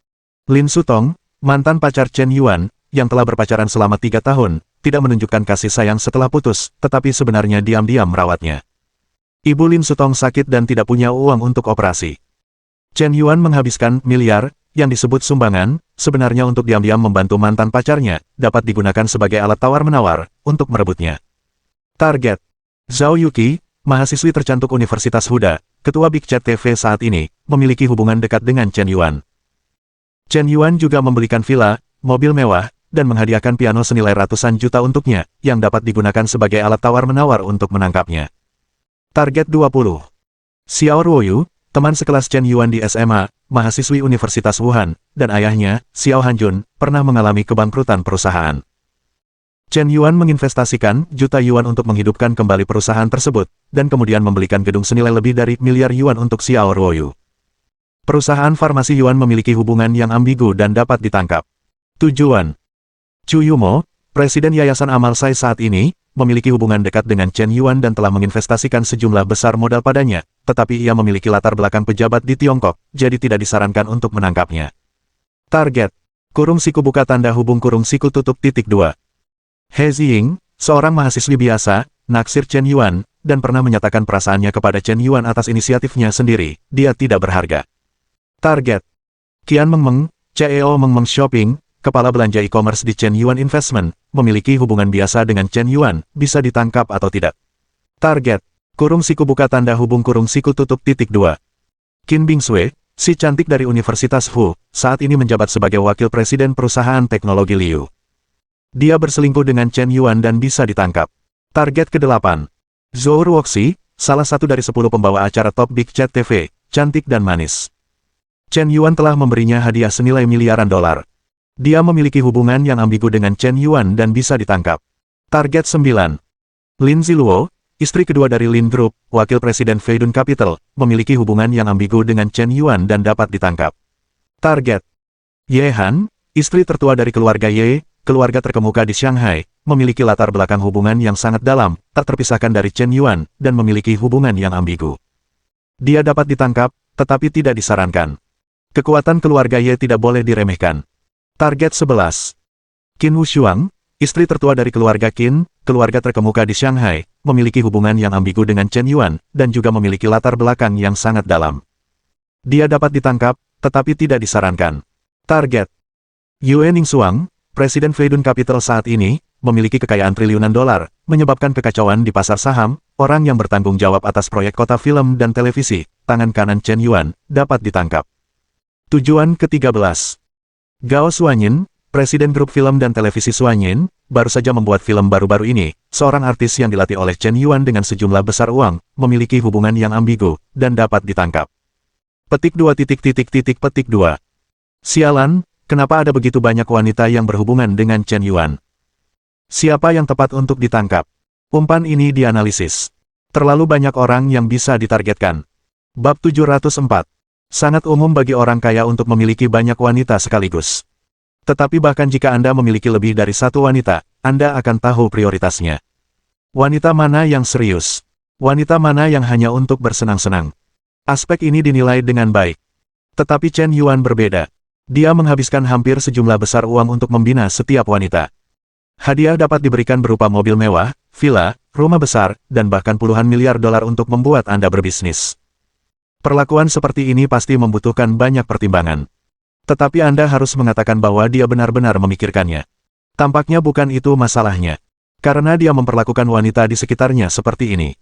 Lin Sutong, mantan pacar Chen Yuan, yang telah berpacaran selama 3 tahun, tidak menunjukkan kasih sayang setelah putus, tetapi sebenarnya diam-diam merawatnya. Ibu Lin Sutong sakit dan tidak punya uang untuk operasi. Chen Yuan menghabiskan miliar yang disebut sumbangan, sebenarnya untuk diam-diam membantu mantan pacarnya, dapat digunakan sebagai alat tawar-menawar, untuk merebutnya. Target: Zhao Yuqi, mahasiswi tercantik Universitas Huda, ketua Big Chat TV saat ini, memiliki hubungan dekat dengan Chen Yuan. Chen Yuan juga membelikan villa, mobil mewah, dan menghadiahkan piano senilai ratusan juta untuknya, yang dapat digunakan sebagai alat tawar-menawar untuk menangkapnya. Target 20. Xiao Ruoyu, teman sekelas Chen Yuan di SMA, mahasiswi Universitas Wuhan, dan ayahnya, Xiao Hanjun, pernah mengalami kebangkrutan perusahaan. Chen Yuan menginvestasikan juta yuan untuk menghidupkan kembali perusahaan tersebut, dan kemudian membelikan gedung senilai lebih dari miliar yuan untuk Xiao Ruoyu. Perusahaan farmasi Yuan memiliki hubungan yang ambigu dan dapat ditangkap. Tujuan: Chu Yumo, presiden Yayasan Amal Sai saat ini, memiliki hubungan dekat dengan Chen Yuan dan telah menginvestasikan sejumlah besar modal padanya, tetapi ia memiliki latar belakang pejabat di Tiongkok, jadi tidak disarankan untuk menangkapnya. Target: kurung siku buka tanda hubung kurung siku tutup titik 2. He Ziying, seorang mahasiswi biasa, naksir Chen Yuan, dan pernah menyatakan perasaannya kepada Chen Yuan atas inisiatifnya sendiri, dia tidak berharga. Target: Qian Mengmeng, CEO Mengmeng Shopping, kepala belanja e-commerce di Chen Yuan Investment, memiliki hubungan biasa dengan Chen Yuan, bisa ditangkap atau tidak. Target: kurung siku buka tanda hubung kurung siku tutup titik 2. Qin Bingsui, si cantik dari Universitas Hu, saat ini menjabat sebagai wakil presiden perusahaan teknologi Liu. Dia berselingkuh dengan Chen Yuan dan bisa ditangkap. Target ke-8. Zhou Ruoxi, salah satu dari 10 pembawa acara top Big Chat TV, cantik dan manis. Chen Yuan telah memberinya hadiah senilai miliaran dolar. Dia memiliki hubungan yang ambigu dengan Chen Yuan dan bisa ditangkap. Target 9. Lin Ziluo, istri kedua dari Lin Group, wakil presiden Feidun Capital, memiliki hubungan yang ambigu dengan Chen Yuan dan dapat ditangkap. Target: Ye Han, istri tertua dari keluarga Ye, keluarga terkemuka di Shanghai, memiliki latar belakang hubungan yang sangat dalam, tak terpisahkan dari Chen Yuan, dan memiliki hubungan yang ambigu. Dia dapat ditangkap, tetapi tidak disarankan. Kekuatan keluarga Ye tidak boleh diremehkan. Target 11. Qin Wushuang, istri tertua dari keluarga Qin, keluarga terkemuka di Shanghai, memiliki hubungan yang ambigu dengan Chen Yuan, dan juga memiliki latar belakang yang sangat dalam. Dia dapat ditangkap, tetapi tidak disarankan. Target: Yue Ningxuang, presiden Feidun Capital saat ini, memiliki kekayaan triliunan dolar, menyebabkan kekacauan di pasar saham, orang yang bertanggung jawab atas proyek kota film dan televisi, tangan kanan Chen Yuan, dapat ditangkap. Tujuan ke-13. Gao Suanyin, presiden grup film dan televisi Suanyin, baru saja membuat film baru-baru ini, seorang artis yang dilatih oleh Chen Yuan dengan sejumlah besar uang, memiliki hubungan yang ambigu, dan dapat ditangkap. Petik 2. Petik 2. Sialan, kenapa ada begitu banyak wanita yang berhubungan dengan Chen Yuan? Siapa yang tepat untuk ditangkap? Umpan ini dianalisis. Terlalu banyak orang yang bisa ditargetkan. Bab 704. Sangat umum bagi orang kaya untuk memiliki banyak wanita sekaligus. Tetapi bahkan jika Anda memiliki lebih dari satu wanita, Anda akan tahu prioritasnya. Wanita mana yang serius? Wanita mana yang hanya untuk bersenang-senang? Aspek ini dinilai dengan baik. Tetapi Chen Yuan berbeda. Dia menghabiskan hampir sejumlah besar uang untuk membina setiap wanita. Hadiah dapat diberikan berupa mobil mewah, villa, rumah besar, dan bahkan puluhan miliar dolar untuk membuat Anda berbisnis. Perlakuan seperti ini pasti membutuhkan banyak pertimbangan. Tetapi Anda harus mengatakan bahwa dia benar-benar memikirkannya. Tampaknya bukan itu masalahnya. Karena dia memperlakukan wanita di sekitarnya seperti ini.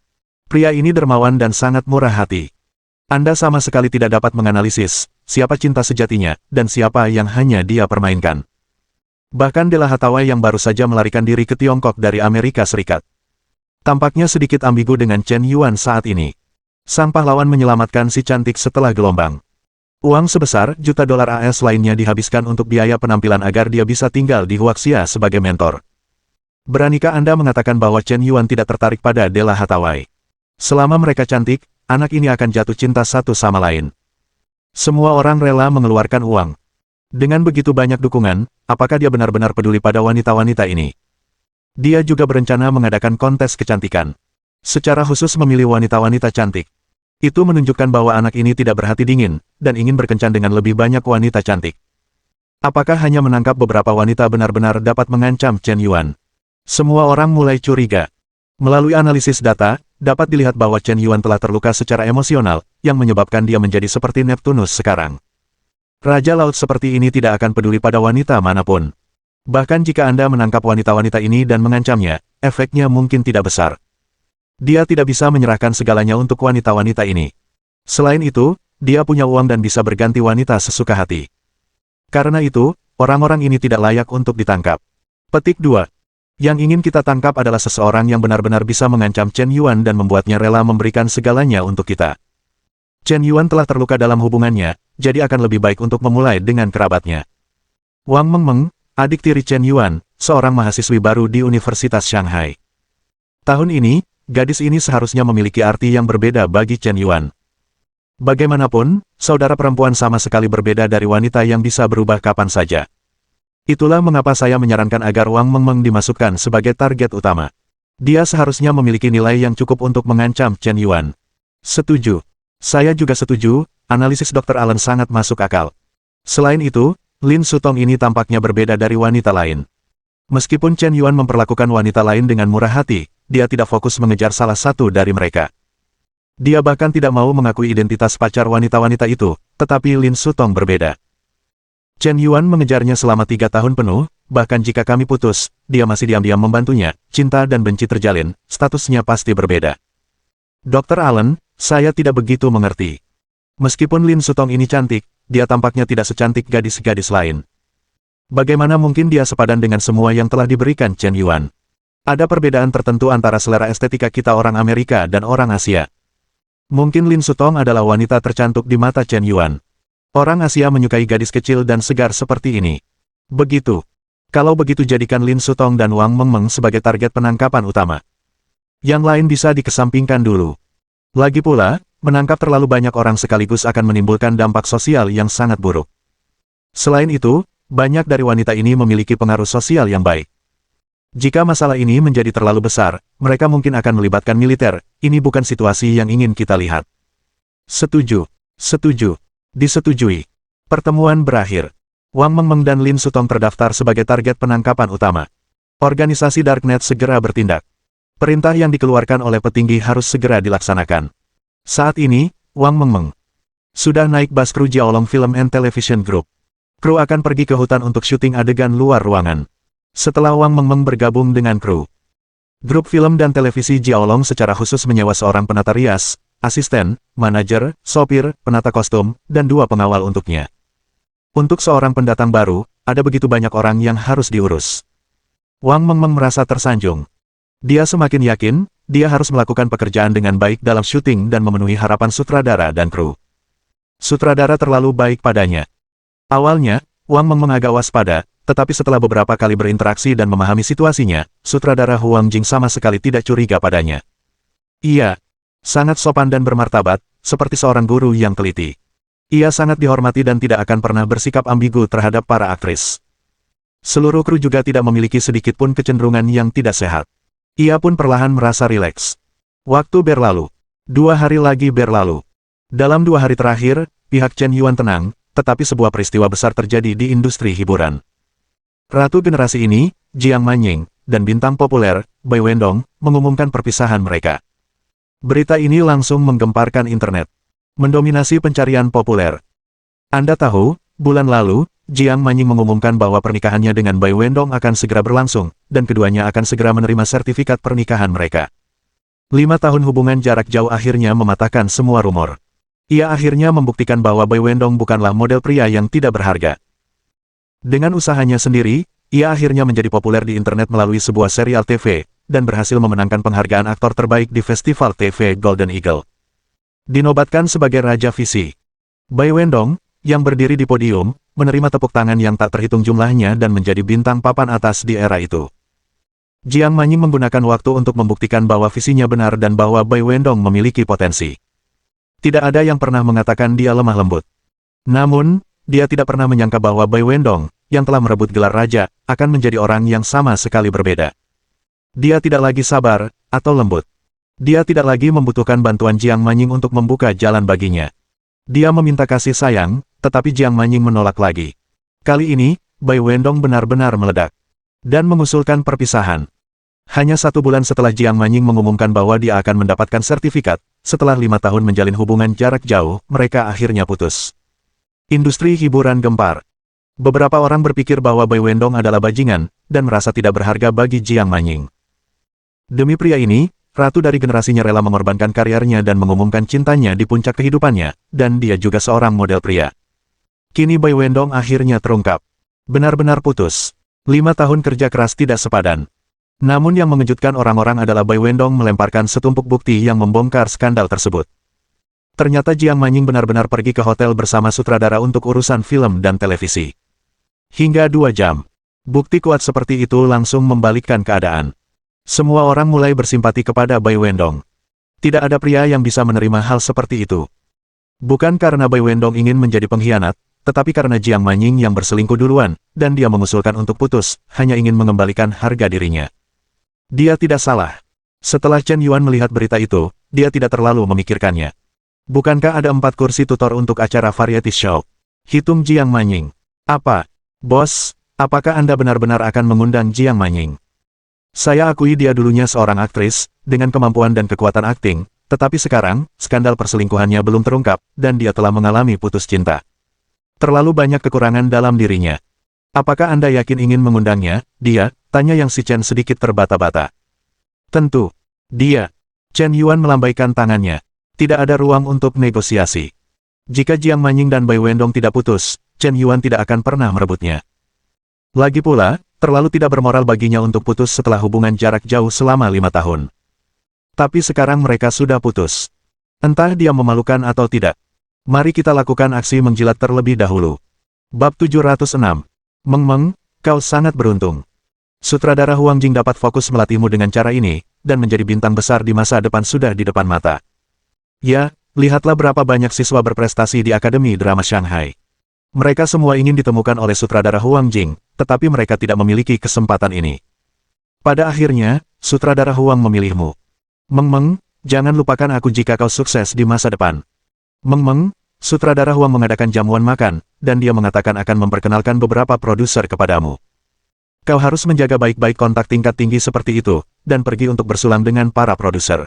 Pria ini dermawan dan sangat murah hati. Anda sama sekali tidak dapat menganalisis siapa cinta sejatinya, dan siapa yang hanya dia permainkan. Bahkan Della Hathaway yang baru saja melarikan diri ke Tiongkok dari Amerika Serikat. Tampaknya sedikit ambigu dengan Chen Yuan saat ini. Sang pahlawan menyelamatkan si cantik setelah gelombang. Uang sebesar juta dolar AS lainnya dihabiskan untuk biaya penampilan agar dia bisa tinggal di Huaxia sebagai mentor. Beranikah Anda mengatakan bahwa Chen Yuan tidak tertarik pada Della Hathaway? Selama mereka cantik, anak ini akan jatuh cinta satu sama lain. Semua orang rela mengeluarkan uang. Dengan begitu banyak dukungan, apakah dia benar-benar peduli pada wanita-wanita ini? Dia juga berencana mengadakan kontes kecantikan. Secara khusus memilih wanita-wanita cantik. Itu menunjukkan bahwa anak ini tidak berhati dingin, dan ingin berkencan dengan lebih banyak wanita cantik. Apakah hanya menangkap beberapa wanita benar-benar dapat mengancam Chen Yuan? Semua orang mulai curiga. Melalui analisis data, dapat dilihat bahwa Chen Yuan telah terluka secara emosional, yang menyebabkan dia menjadi seperti Neptunus sekarang. Raja Laut seperti ini tidak akan peduli pada wanita manapun. Bahkan jika Anda menangkap wanita-wanita ini dan mengancamnya, efeknya mungkin tidak besar. Dia tidak bisa menyerahkan segalanya untuk wanita-wanita ini. Selain itu, dia punya uang dan bisa berganti wanita sesuka hati. Karena itu, orang-orang ini tidak layak untuk ditangkap. Petik 2. Yang ingin kita tangkap adalah seseorang yang benar-benar bisa mengancam Chen Yuan dan membuatnya rela memberikan segalanya untuk kita. Chen Yuan telah terluka dalam hubungannya, jadi akan lebih baik untuk memulai dengan kerabatnya. Wang Mengmeng, adik tiri Chen Yuan, seorang mahasiswi baru di Universitas Shanghai. Tahun ini, gadis ini seharusnya memiliki arti yang berbeda bagi Chen Yuan. Bagaimanapun, saudara perempuan sama sekali berbeda dari wanita yang bisa berubah kapan saja. Itulah mengapa saya menyarankan agar Wang Mengmeng dimasukkan sebagai target utama. Dia seharusnya memiliki nilai yang cukup untuk mengancam Chen Yuan. Setuju. Saya juga setuju, analisis Dr. Allen sangat masuk akal. Selain itu, Lin Sutong ini tampaknya berbeda dari wanita lain. Meskipun Chen Yuan memperlakukan wanita lain dengan murah hati, dia tidak fokus mengejar salah satu dari mereka. Dia bahkan tidak mau mengakui identitas pacar wanita-wanita itu, tetapi Lin Sutong berbeda. Chen Yuan mengejarnya selama 3 tahun penuh, bahkan jika kami putus, dia masih diam-diam membantunya, cinta dan benci terjalin, statusnya pasti berbeda. Dr. Allen, saya tidak begitu mengerti. Meskipun Lin Sutong ini cantik, dia tampaknya tidak secantik gadis-gadis lain. Bagaimana mungkin dia sepadan dengan semua yang telah diberikan Chen Yuan? Ada perbedaan tertentu antara selera estetika kita orang Amerika dan orang Asia. Mungkin Lin Sutong adalah wanita tercantik di mata Chen Yuan. Orang Asia menyukai gadis kecil dan segar seperti ini. Begitu. Kalau begitu jadikan Lin Sutong dan Wang Mengmeng sebagai target penangkapan utama. Yang lain bisa dikesampingkan dulu. Lagi pula, menangkap terlalu banyak orang sekaligus akan menimbulkan dampak sosial yang sangat buruk. Selain itu, banyak dari wanita ini memiliki pengaruh sosial yang baik. Jika masalah ini menjadi terlalu besar, mereka mungkin akan melibatkan militer. Ini bukan situasi yang ingin kita lihat. Setuju. Setuju. Disetujui. Pertemuan berakhir. Wang Mengmeng dan Lin Sutong terdaftar sebagai target penangkapan utama. Organisasi Darknet segera bertindak. Perintah yang dikeluarkan oleh petinggi harus segera dilaksanakan. Saat ini, Wang Mengmeng sudah naik bus kru Jiaolong Film and Television Group. Kru akan pergi ke hutan untuk syuting adegan luar ruangan. Setelah Wang Mengmeng bergabung dengan kru, grup film dan televisi Jiaolong secara khusus menyewa seorang penata rias, asisten, manajer, sopir, penata kostum, dan 2 pengawal untuknya. Untuk seorang pendatang baru, ada begitu banyak orang yang harus diurus. Wang Mengmeng merasa tersanjung. Dia semakin yakin, dia harus melakukan pekerjaan dengan baik dalam syuting dan memenuhi harapan sutradara dan kru. Sutradara terlalu baik padanya. Awalnya, Wang Mengmeng agak waspada, tetapi setelah beberapa kali berinteraksi dan memahami situasinya, sutradara Huang Jing sama sekali tidak curiga padanya. Ia sangat sopan dan bermartabat, seperti seorang guru yang teliti. Ia sangat dihormati dan tidak akan pernah bersikap ambigu terhadap para aktris. Seluruh kru juga tidak memiliki sedikit pun kecenderungan yang tidak sehat. Ia pun perlahan merasa rileks. Waktu berlalu. 2 hari lagi berlalu. Dalam 2 hari terakhir, pihak Chen Yuan tenang, tetapi sebuah peristiwa besar terjadi di industri hiburan. Ratu generasi ini, Jiang Manying, dan bintang populer, Bai Wendong, mengumumkan perpisahan mereka. Berita ini langsung menggemparkan internet. Mendominasi pencarian populer. Anda tahu, bulan lalu, Jiang Manying mengumumkan bahwa pernikahannya dengan Bai Wendong akan segera berlangsung, dan keduanya akan segera menerima sertifikat pernikahan mereka. 5 tahun hubungan jarak jauh akhirnya mematahkan semua rumor. Ia akhirnya membuktikan bahwa Bai Wendong bukanlah model pria yang tidak berharga. Dengan usahanya sendiri, ia akhirnya menjadi populer di internet melalui sebuah serial TV, dan berhasil memenangkan penghargaan aktor terbaik di Festival TV Golden Eagle. Dinobatkan sebagai Raja Visi. Bai Wendong, yang berdiri di podium, menerima tepuk tangan yang tak terhitung jumlahnya dan menjadi bintang papan atas di era itu. Jiang Manying menggunakan waktu untuk membuktikan bahwa visinya benar dan bahwa Bai Wendong memiliki potensi. Tidak ada yang pernah mengatakan dia lemah lembut. Namun, dia tidak pernah menyangka bahwa Bai Wendong, yang telah merebut gelar raja, akan menjadi orang yang sama sekali berbeda. Dia tidak lagi sabar, atau lembut. Dia tidak lagi membutuhkan bantuan Jiang Manying untuk membuka jalan baginya. Dia meminta kasih sayang, tetapi Jiang Manying menolak lagi. Kali ini, Bai Wendong benar-benar meledak. Dan mengusulkan perpisahan. Hanya 1 bulan setelah Jiang Manying mengumumkan bahwa dia akan mendapatkan sertifikat, setelah 5 tahun menjalin hubungan jarak jauh, mereka akhirnya putus. Industri hiburan gempar. Beberapa orang berpikir bahwa Bai Wendong adalah bajingan, dan merasa tidak berharga bagi Jiang Manying. Demi pria ini, ratu dari generasinya rela mengorbankan karirnya dan mengumumkan cintanya di puncak kehidupannya, dan dia juga seorang model pria. Kini Bai Wendong akhirnya terungkap. Benar-benar putus. 5 tahun kerja keras tidak sepadan. Namun yang mengejutkan orang-orang adalah Bai Wendong melemparkan setumpuk bukti yang membongkar skandal tersebut. Ternyata Jiang Manying benar-benar pergi ke hotel bersama sutradara untuk urusan film dan televisi. Hingga 2 jam. Bukti kuat seperti itu langsung membalikkan keadaan. Semua orang mulai bersimpati kepada Bai Wendong. Tidak ada pria yang bisa menerima hal seperti itu. Bukan karena Bai Wendong ingin menjadi pengkhianat, tetapi karena Jiang Manying yang berselingkuh duluan, dan dia mengusulkan untuk putus, hanya ingin mengembalikan harga dirinya. Dia tidak salah. Setelah Chen Yuan melihat berita itu, dia tidak terlalu memikirkannya. Bukankah ada 4 kursi tutor untuk acara variety show? Hitung Jiang Manying. Apa? Bos, apakah Anda benar-benar akan mengundang Jiang Manying? Saya akui dia dulunya seorang aktris, dengan kemampuan dan kekuatan akting, tetapi sekarang, skandal perselingkuhannya belum terungkap, dan dia telah mengalami putus cinta. Terlalu banyak kekurangan dalam dirinya. Apakah Anda yakin ingin mengundangnya? Dia, tanya Yang Si Chen sedikit terbata-bata. Tentu. Dia. Chen Yuan melambaikan tangannya. Tidak ada ruang untuk negosiasi. Jika Jiang Manying dan Bai Wendong tidak putus, Chen Yuan tidak akan pernah merebutnya. Lagi pula, terlalu tidak bermoral baginya untuk putus setelah hubungan jarak jauh selama 5 tahun. Tapi sekarang mereka sudah putus. Entah dia memalukan atau tidak. Mari kita lakukan aksi menjilat terlebih dahulu. Bab 706. Meng, kau sangat beruntung. Sutradara Huang Jing dapat fokus melatihmu dengan cara ini, dan menjadi bintang besar di masa depan sudah di depan mata. Ya, lihatlah berapa banyak siswa berprestasi di Akademi Drama Shanghai. Mereka semua ingin ditemukan oleh sutradara Huang Jing, tetapi mereka tidak memiliki kesempatan ini. Pada akhirnya, sutradara Huang memilihmu. Meng, jangan lupakan aku jika kau sukses di masa depan. Meng, sutradara Huang mengadakan jamuan makan, dan dia mengatakan akan memperkenalkan beberapa produser kepadamu. Kau harus menjaga baik-baik kontak tingkat tinggi seperti itu, dan pergi untuk bersulang dengan para produser.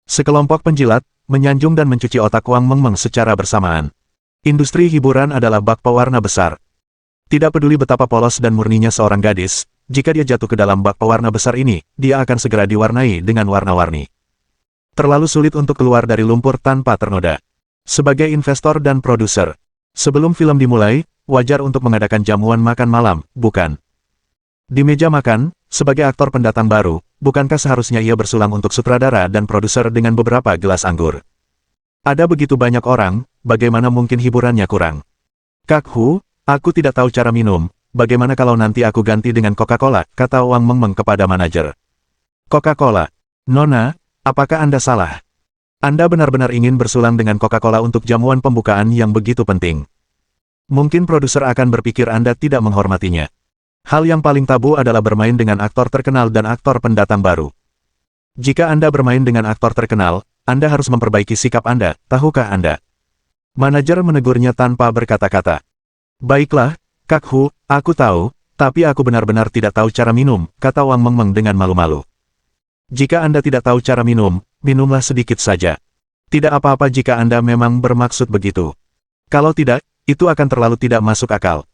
Sekelompok penjilat, menyanjung dan mencuci otak Wang Mengmeng secara bersamaan. Industri hiburan adalah bak pewarna besar. Tidak peduli betapa polos dan murninya seorang gadis, jika dia jatuh ke dalam bak pewarna besar ini, dia akan segera diwarnai dengan warna-warni. Terlalu sulit untuk keluar dari lumpur tanpa ternoda. Sebagai investor dan produser, sebelum film dimulai, wajar untuk mengadakan jamuan makan malam, bukan? Di meja makan, sebagai aktor pendatang baru, bukankah seharusnya ia bersulang untuk sutradara dan produser dengan beberapa gelas anggur? Ada begitu banyak orang, bagaimana mungkin hiburannya kurang? Kak Hu, aku tidak tahu cara minum, bagaimana kalau nanti aku ganti dengan Coca-Cola, kata Wang Mengmeng kepada manajer. Coca-Cola. Nona, apakah Anda salah? Anda benar-benar ingin bersulang dengan Coca-Cola untuk jamuan pembukaan yang begitu penting. Mungkin produser akan berpikir Anda tidak menghormatinya. Hal yang paling tabu adalah bermain dengan aktor terkenal dan aktor pendatang baru. Jika Anda bermain dengan aktor terkenal, Anda harus memperbaiki sikap Anda, tahukah Anda? Manajer menegurnya tanpa berkata-kata. Baiklah, Kak Hu, aku tahu, tapi aku benar-benar tidak tahu cara minum, kata Wang Mengmeng dengan malu-malu. Jika Anda tidak tahu cara minum, minumlah sedikit saja. Tidak apa-apa jika Anda memang bermaksud begitu. Kalau tidak, itu akan terlalu tidak masuk akal.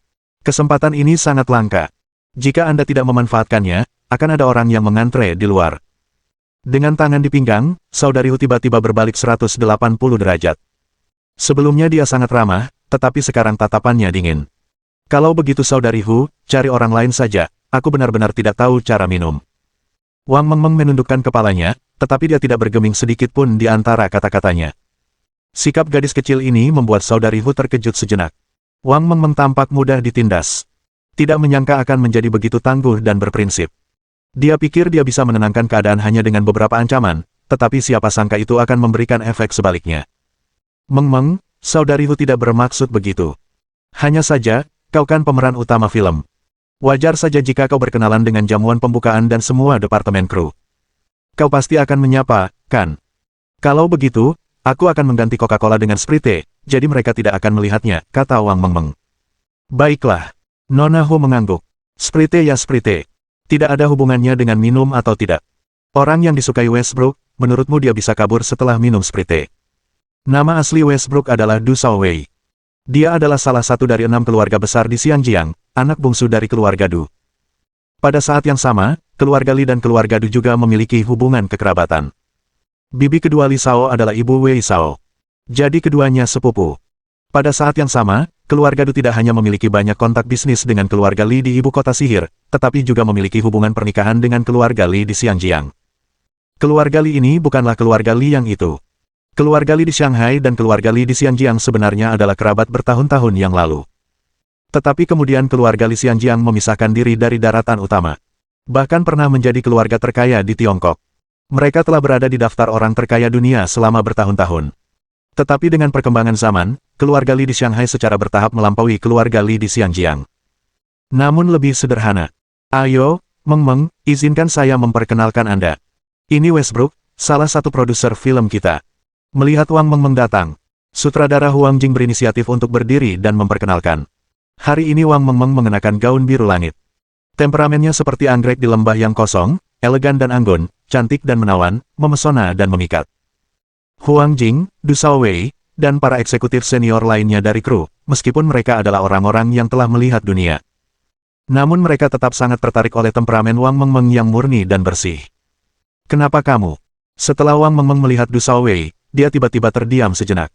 Kesempatan ini sangat langka. Jika Anda tidak memanfaatkannya, akan ada orang yang mengantre di luar. Dengan tangan di pinggang, saudari Hu tiba-tiba berbalik 180 derajat. Sebelumnya dia sangat ramah, tetapi sekarang tatapannya dingin. Kalau begitu saudari Hu, cari orang lain saja, aku benar-benar tidak tahu cara minum. Wang Mengmeng menundukkan kepalanya, tetapi dia tidak bergeming sedikit pun di antara kata-katanya. Sikap gadis kecil ini membuat saudari Hu terkejut sejenak. Wang Mengmeng tampak mudah ditindas. Tidak menyangka akan menjadi begitu tangguh dan berprinsip. Dia pikir dia bisa menenangkan keadaan hanya dengan beberapa ancaman, tetapi siapa sangka itu akan memberikan efek sebaliknya. Mengmeng, saudari Hu tidak bermaksud begitu. Hanya saja, kau kan pemeran utama film. Wajar saja jika kau berkenalan dengan jamuan pembukaan dan semua departemen kru. Kau pasti akan menyapa, kan? Kalau begitu, aku akan mengganti Coca-Cola dengan Sprite, jadi mereka tidak akan melihatnya, kata Wang Mengmeng. Baiklah. Nona Hu mengangguk. Sprite ya Sprite. Tidak ada hubungannya dengan minum atau tidak. Orang yang disukai Westbrook, menurutmu dia bisa kabur setelah minum Sprite. Nama asli Westbrook adalah Du Shaowei. Dia adalah salah satu dari 6 keluarga besar di Xiangjiang, anak bungsu dari keluarga Du. Pada saat yang sama, keluarga Li dan keluarga Du juga memiliki hubungan kekerabatan. Bibi kedua Li Shao adalah ibu Wei Shao. Jadi keduanya sepupu. Pada saat yang sama, keluarga Du tidak hanya memiliki banyak kontak bisnis dengan keluarga Li di ibu kota sihir, tetapi juga memiliki hubungan pernikahan dengan keluarga Li di Xiangjiang. Keluarga Li ini bukanlah keluarga Li yang itu. Keluarga Li di Shanghai dan keluarga Li di Xiangjiang sebenarnya adalah kerabat bertahun-tahun yang lalu. Tetapi kemudian keluarga Li Xiangjiang memisahkan diri dari daratan utama. Bahkan pernah menjadi keluarga terkaya di Tiongkok. Mereka telah berada di daftar orang terkaya dunia selama bertahun-tahang. Tetapi dengan perkembangan zaman, keluarga Li di Shanghai secara bertahap melampaui keluarga Li di Xiangjiang. Namun lebih sederhana. Ayo, Meng Meng, izinkan saya memperkenalkan Anda. Ini Westbrook, salah satu produser film kita. Melihat Wang Meng Meng datang, sutradara Huang Jing berinisiatif untuk berdiri dan memperkenalkan. Hari ini Wang Meng Meng mengenakan gaun biru langit. Temperamennya seperti anggrek di lembah yang kosong, elegan dan anggun, cantik dan menawan, memesona dan memikat. Huang Jing, Du Shaowei, dan para eksekutif senior lainnya dari kru, meskipun mereka adalah orang-orang yang telah melihat dunia. Namun mereka tetap sangat tertarik oleh temperamen Wang Meng Meng yang murni dan bersih. Kenapa kamu? Setelah Wang Meng Meng melihat Du Shaowei, dia tiba-tiba terdiam sejenak.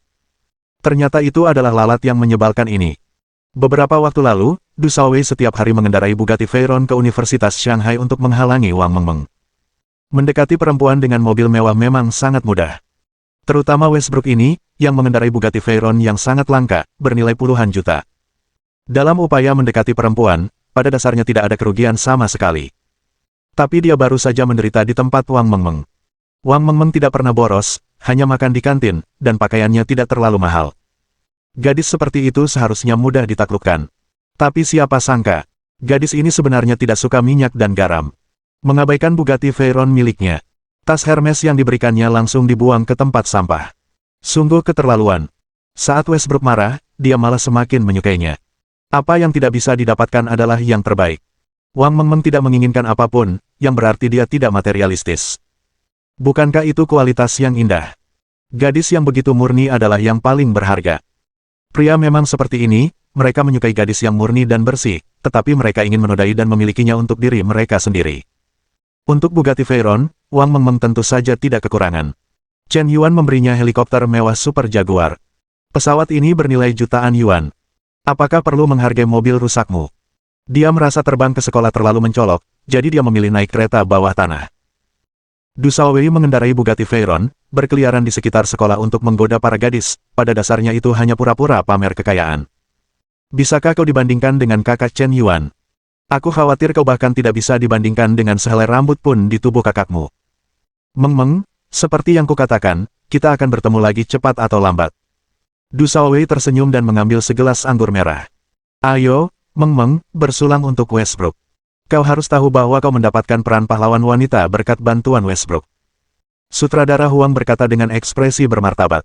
Ternyata itu adalah lalat yang menyebalkan ini. Beberapa waktu lalu, Du Shaowei setiap hari mengendarai Bugatti Veyron ke Universitas Shanghai untuk menghalangi Wang Meng Meng. Mendekati perempuan dengan mobil mewah memang sangat mudah. Terutama Westbrook ini, yang mengendarai Bugatti Veyron yang sangat langka, bernilai puluhan juta. Dalam upaya mendekati perempuan, pada dasarnya tidak ada kerugian sama sekali. Tapi dia baru saja menderita di tempat Wang Meng Meng. Wang Meng Meng tidak pernah boros, hanya makan di kantin, dan pakaiannya tidak terlalu mahal. Gadis seperti itu seharusnya mudah ditaklukkan. Tapi siapa sangka, gadis ini sebenarnya tidak suka minyak dan garam. Mengabaikan Bugatti Veyron miliknya. Tas Hermes yang diberikannya langsung dibuang ke tempat sampah. Sungguh keterlaluan. Saat Westbrook marah, dia malah semakin menyukainya. Apa yang tidak bisa didapatkan adalah yang terbaik. Wang Meng Meng tidak menginginkan apapun, yang berarti dia tidak materialistis. Bukankah itu kualitas yang indah? Gadis yang begitu murni adalah yang paling berharga. Pria memang seperti ini, mereka menyukai gadis yang murni dan bersih, tetapi mereka ingin menodai dan memilikinya untuk diri mereka sendiri. Untuk Bugatti Veyron, Wang Meng Meng tentu saja tidak kekurangan. Chen Yuan memberinya helikopter mewah Super Jaguar. Pesawat ini bernilai jutaan yuan. Apakah perlu menghargai mobil rusakmu? Dia merasa terbang ke sekolah terlalu mencolok, jadi dia memilih naik kereta bawah tanah. Du Shaowei mengendarai Bugatti Veyron, berkeliaran di sekitar sekolah untuk menggoda para gadis, pada dasarnya itu hanya pura-pura pamer kekayaan. Bisakah kau dibandingkan dengan kakak Chen Yuan? Aku khawatir kau bahkan tidak bisa dibandingkan dengan sehelai rambut pun di tubuh kakakmu. Meng Meng, seperti yang kukatakan, kita akan bertemu lagi cepat atau lambat. Du Shaowei tersenyum dan mengambil segelas anggur merah. Ayo, Meng Meng, bersulang untuk Westbrook. Kau harus tahu bahwa kau mendapatkan peran pahlawan wanita berkat bantuan Westbrook. Sutradara Huang berkata dengan ekspresi bermartabat.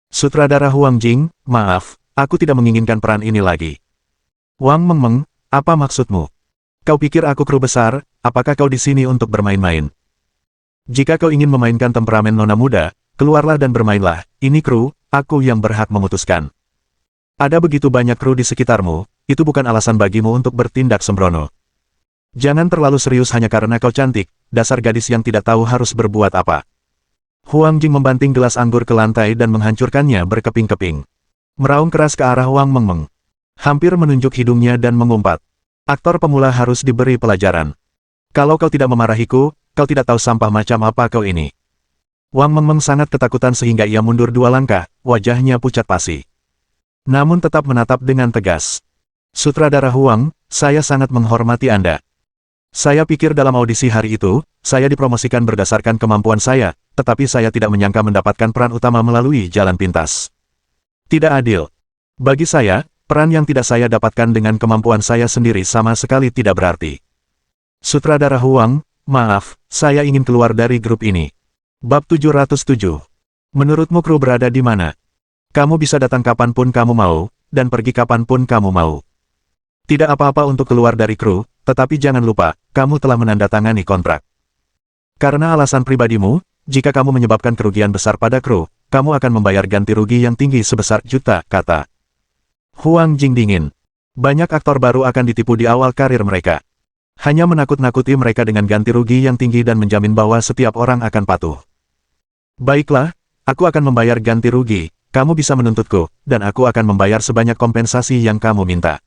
Sutradara Huang Jing, maaf, aku tidak menginginkan peran ini lagi. Wang Meng Meng, apa maksudmu? Kau pikir aku kru besar, apakah kau di sini untuk bermain-main? Jika kau ingin memainkan temperamen nona muda, keluarlah dan bermainlah, ini kru, aku yang berhak memutuskan. Ada begitu banyak kru di sekitarmu, itu bukan alasan bagimu untuk bertindak sembrono. Jangan terlalu serius hanya karena kau cantik, dasar gadis yang tidak tahu harus berbuat apa. Huang Jing membanting gelas anggur ke lantai dan menghancurkannya berkeping-keping. Meraung keras ke arah Wang Meng Meng. Hampir menunjuk hidungnya dan mengumpat. Aktor pemula harus diberi pelajaran. Kalau kau tidak memarahiku, kau tidak tahu sampah macam apa kau ini. Wang Meng Meng sangat ketakutan sehingga ia mundur 2 langkah, wajahnya pucat pasi. Namun tetap menatap dengan tegas. Sutradara Huang, saya sangat menghormati Anda. Saya pikir dalam audisi hari itu, saya dipromosikan berdasarkan kemampuan saya, tetapi saya tidak menyangka mendapatkan peran utama melalui jalan pintas. Tidak adil. Bagi saya, peran yang tidak saya dapatkan dengan kemampuan saya sendiri sama sekali tidak berarti. Sutradara Huang, maaf, saya ingin keluar dari grup ini. Bab 707. Menurutmu kru berada di mana? Kamu bisa datang kapanpun kamu mau, dan pergi kapanpun kamu mau. Tidak apa-apa untuk keluar dari kru, tetapi jangan lupa, kamu telah menandatangani kontrak. Karena alasan pribadimu, jika kamu menyebabkan kerugian besar pada kru, kamu akan membayar ganti rugi yang tinggi sebesar juta, kata. Huang Jing dingin. Banyak aktor baru akan ditipu di awal karir mereka. Hanya menakut-nakuti mereka dengan ganti rugi yang tinggi dan menjamin bahwa setiap orang akan patuh. Baiklah, aku akan membayar ganti rugi, kamu bisa menuntutku, dan aku akan membayar sebanyak kompensasi yang kamu minta.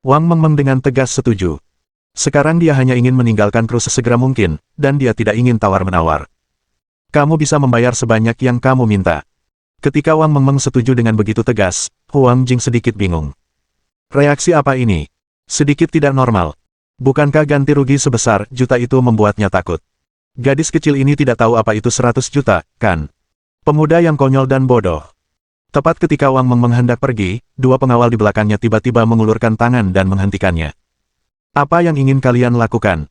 Wang Mengmeng dengan tegas setuju. Sekarang dia hanya ingin meninggalkan kru sesegera mungkin, dan dia tidak ingin tawar-menawar. Kamu bisa membayar sebanyak yang kamu minta. Ketika Wang Mengmeng setuju dengan begitu tegas, Huang Jing sedikit bingung. Reaksi apa ini? Sedikit tidak normal. Bukankah ganti rugi sebesar juta itu membuatnya takut? Gadis kecil ini tidak tahu apa itu 100 juta, kan? Pemuda yang konyol dan bodoh. Tepat ketika Wang Mengmeng hendak pergi, dua pengawal di belakangnya tiba-tiba mengulurkan tangan dan menghentikannya. Apa yang ingin kalian lakukan?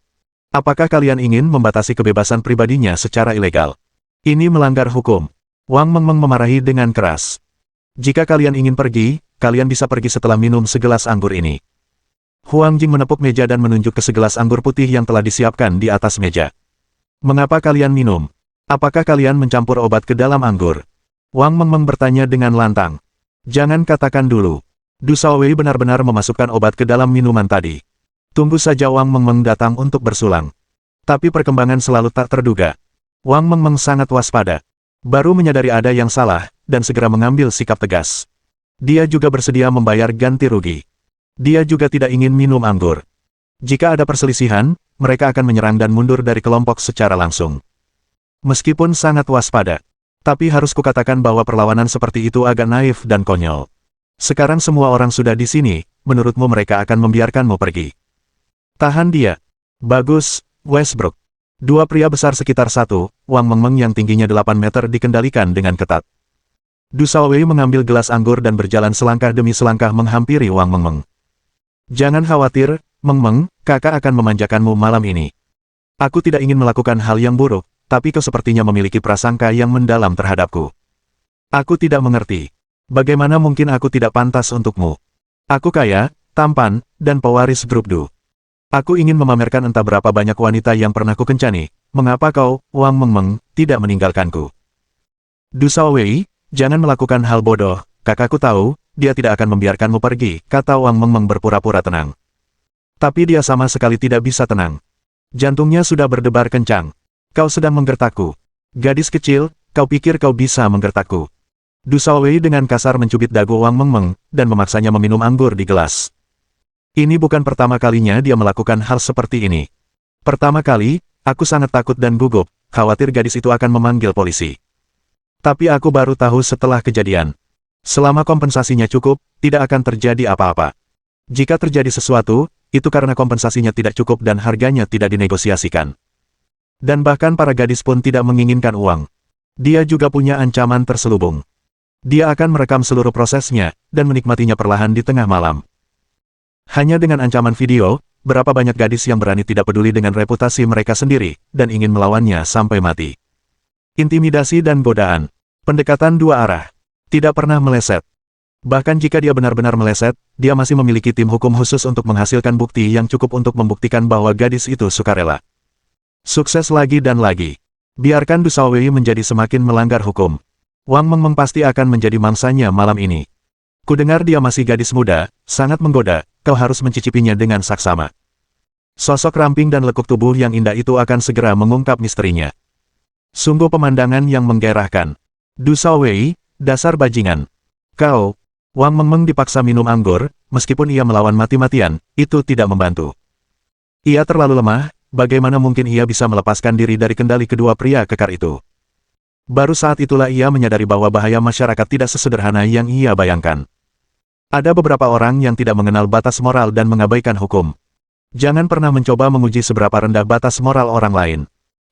Apakah kalian ingin membatasi kebebasan pribadinya secara ilegal? Ini melanggar hukum. Wang Mengmeng memarahi dengan keras. Jika kalian ingin pergi, kalian bisa pergi setelah minum segelas anggur ini. Huang Jing menepuk meja dan menunjuk ke segelas anggur putih yang telah disiapkan di atas meja. Mengapa kalian minum? Apakah kalian mencampur obat ke dalam anggur? Wang Mengmeng bertanya dengan lantang. Jangan katakan dulu. Du Shaowei benar-benar memasukkan obat ke dalam minuman tadi. Tunggu saja Wang Mengmeng datang untuk bersulang. Tapi perkembangan selalu tak terduga. Wang Mengmeng sangat waspada. Baru menyadari ada yang salah, dan segera mengambil sikap tegas. Dia juga bersedia membayar ganti rugi. Dia juga tidak ingin minum anggur. Jika ada perselisihan, mereka akan menyerang dan mundur dari kelompok secara langsung. Meskipun sangat waspada, tapi harus kukatakan bahwa perlawanan seperti itu agak naif dan konyol. Sekarang semua orang sudah di sini, menurutmu mereka akan membiarkanmu pergi? Tahan dia. Bagus, Westbrook. Dua pria besar sekitar satu, Wang Mengmeng yang tingginya 8 meter dikendalikan dengan ketat. Du Shaowei mengambil gelas anggur dan berjalan selangkah demi selangkah menghampiri Wang Mengmeng. Jangan khawatir, Mengmeng, kakak akan memanjakanmu malam ini. Aku tidak ingin melakukan hal yang buruk, tapi kau sepertinya memiliki prasangka yang mendalam terhadapku. Aku tidak mengerti. Bagaimana mungkin aku tidak pantas untukmu? Aku kaya, tampan, dan pewaris grup Du. Aku ingin memamerkan entah berapa banyak wanita yang pernah kukencani. Mengapa kau, Wang Mengmeng, tidak meninggalkanku? Du Shaowei, jangan melakukan hal bodoh, kakakku tahu, dia tidak akan membiarkanmu pergi, kata Wang Mengmeng berpura-pura tenang. Tapi dia sama sekali tidak bisa tenang. Jantungnya sudah berdebar kencang. Kau sedang menggertakku. Gadis kecil, kau pikir kau bisa menggertakku? Du Shaowei dengan kasar mencubit dagu Wang Mengmeng, dan memaksanya meminum anggur di gelas. Ini bukan pertama kalinya dia melakukan hal seperti ini. Pertama kali, aku sangat takut dan gugup, khawatir gadis itu akan memanggil polisi. Tapi aku baru tahu setelah kejadian. Selama kompensasinya cukup, tidak akan terjadi apa-apa. Jika terjadi sesuatu, itu karena kompensasinya tidak cukup dan harganya tidak dinegosiasikan. Dan bahkan para gadis pun tidak menginginkan uang. Dia juga punya ancaman terselubung. Dia akan merekam seluruh prosesnya, dan menikmatinya perlahan di tengah malam. Hanya dengan ancaman video, berapa banyak gadis yang berani tidak peduli dengan reputasi mereka sendiri, dan ingin melawannya sampai mati. Intimidasi dan godaan. Pendekatan dua arah. Tidak pernah meleset. Bahkan jika dia benar-benar meleset, dia masih memiliki tim hukum khusus untuk menghasilkan bukti yang cukup untuk membuktikan bahwa gadis itu sukarela. Sukses lagi dan lagi. Biarkan Du Shaowei menjadi semakin melanggar hukum. Wang Mengmeng pasti akan menjadi mangsanya malam ini. Kudengar dia masih gadis muda, sangat menggoda, kau harus mencicipinya dengan saksama. Sosok ramping dan lekuk tubuh yang indah itu akan segera mengungkap misterinya. Sungguh pemandangan yang menggairahkan. Du Shaowei, dasar bajingan. Kau, Wang Mengmeng dipaksa minum anggur, meskipun ia melawan mati-matian, itu tidak membantu. Ia terlalu lemah, bagaimana mungkin ia bisa melepaskan diri dari kendali kedua pria kekar itu. Baru saat itulah ia menyadari bahwa bahaya masyarakat tidak sesederhana yang ia bayangkan. Ada beberapa orang yang tidak mengenal batas moral dan mengabaikan hukum. Jangan pernah mencoba menguji seberapa rendah batas moral orang lain.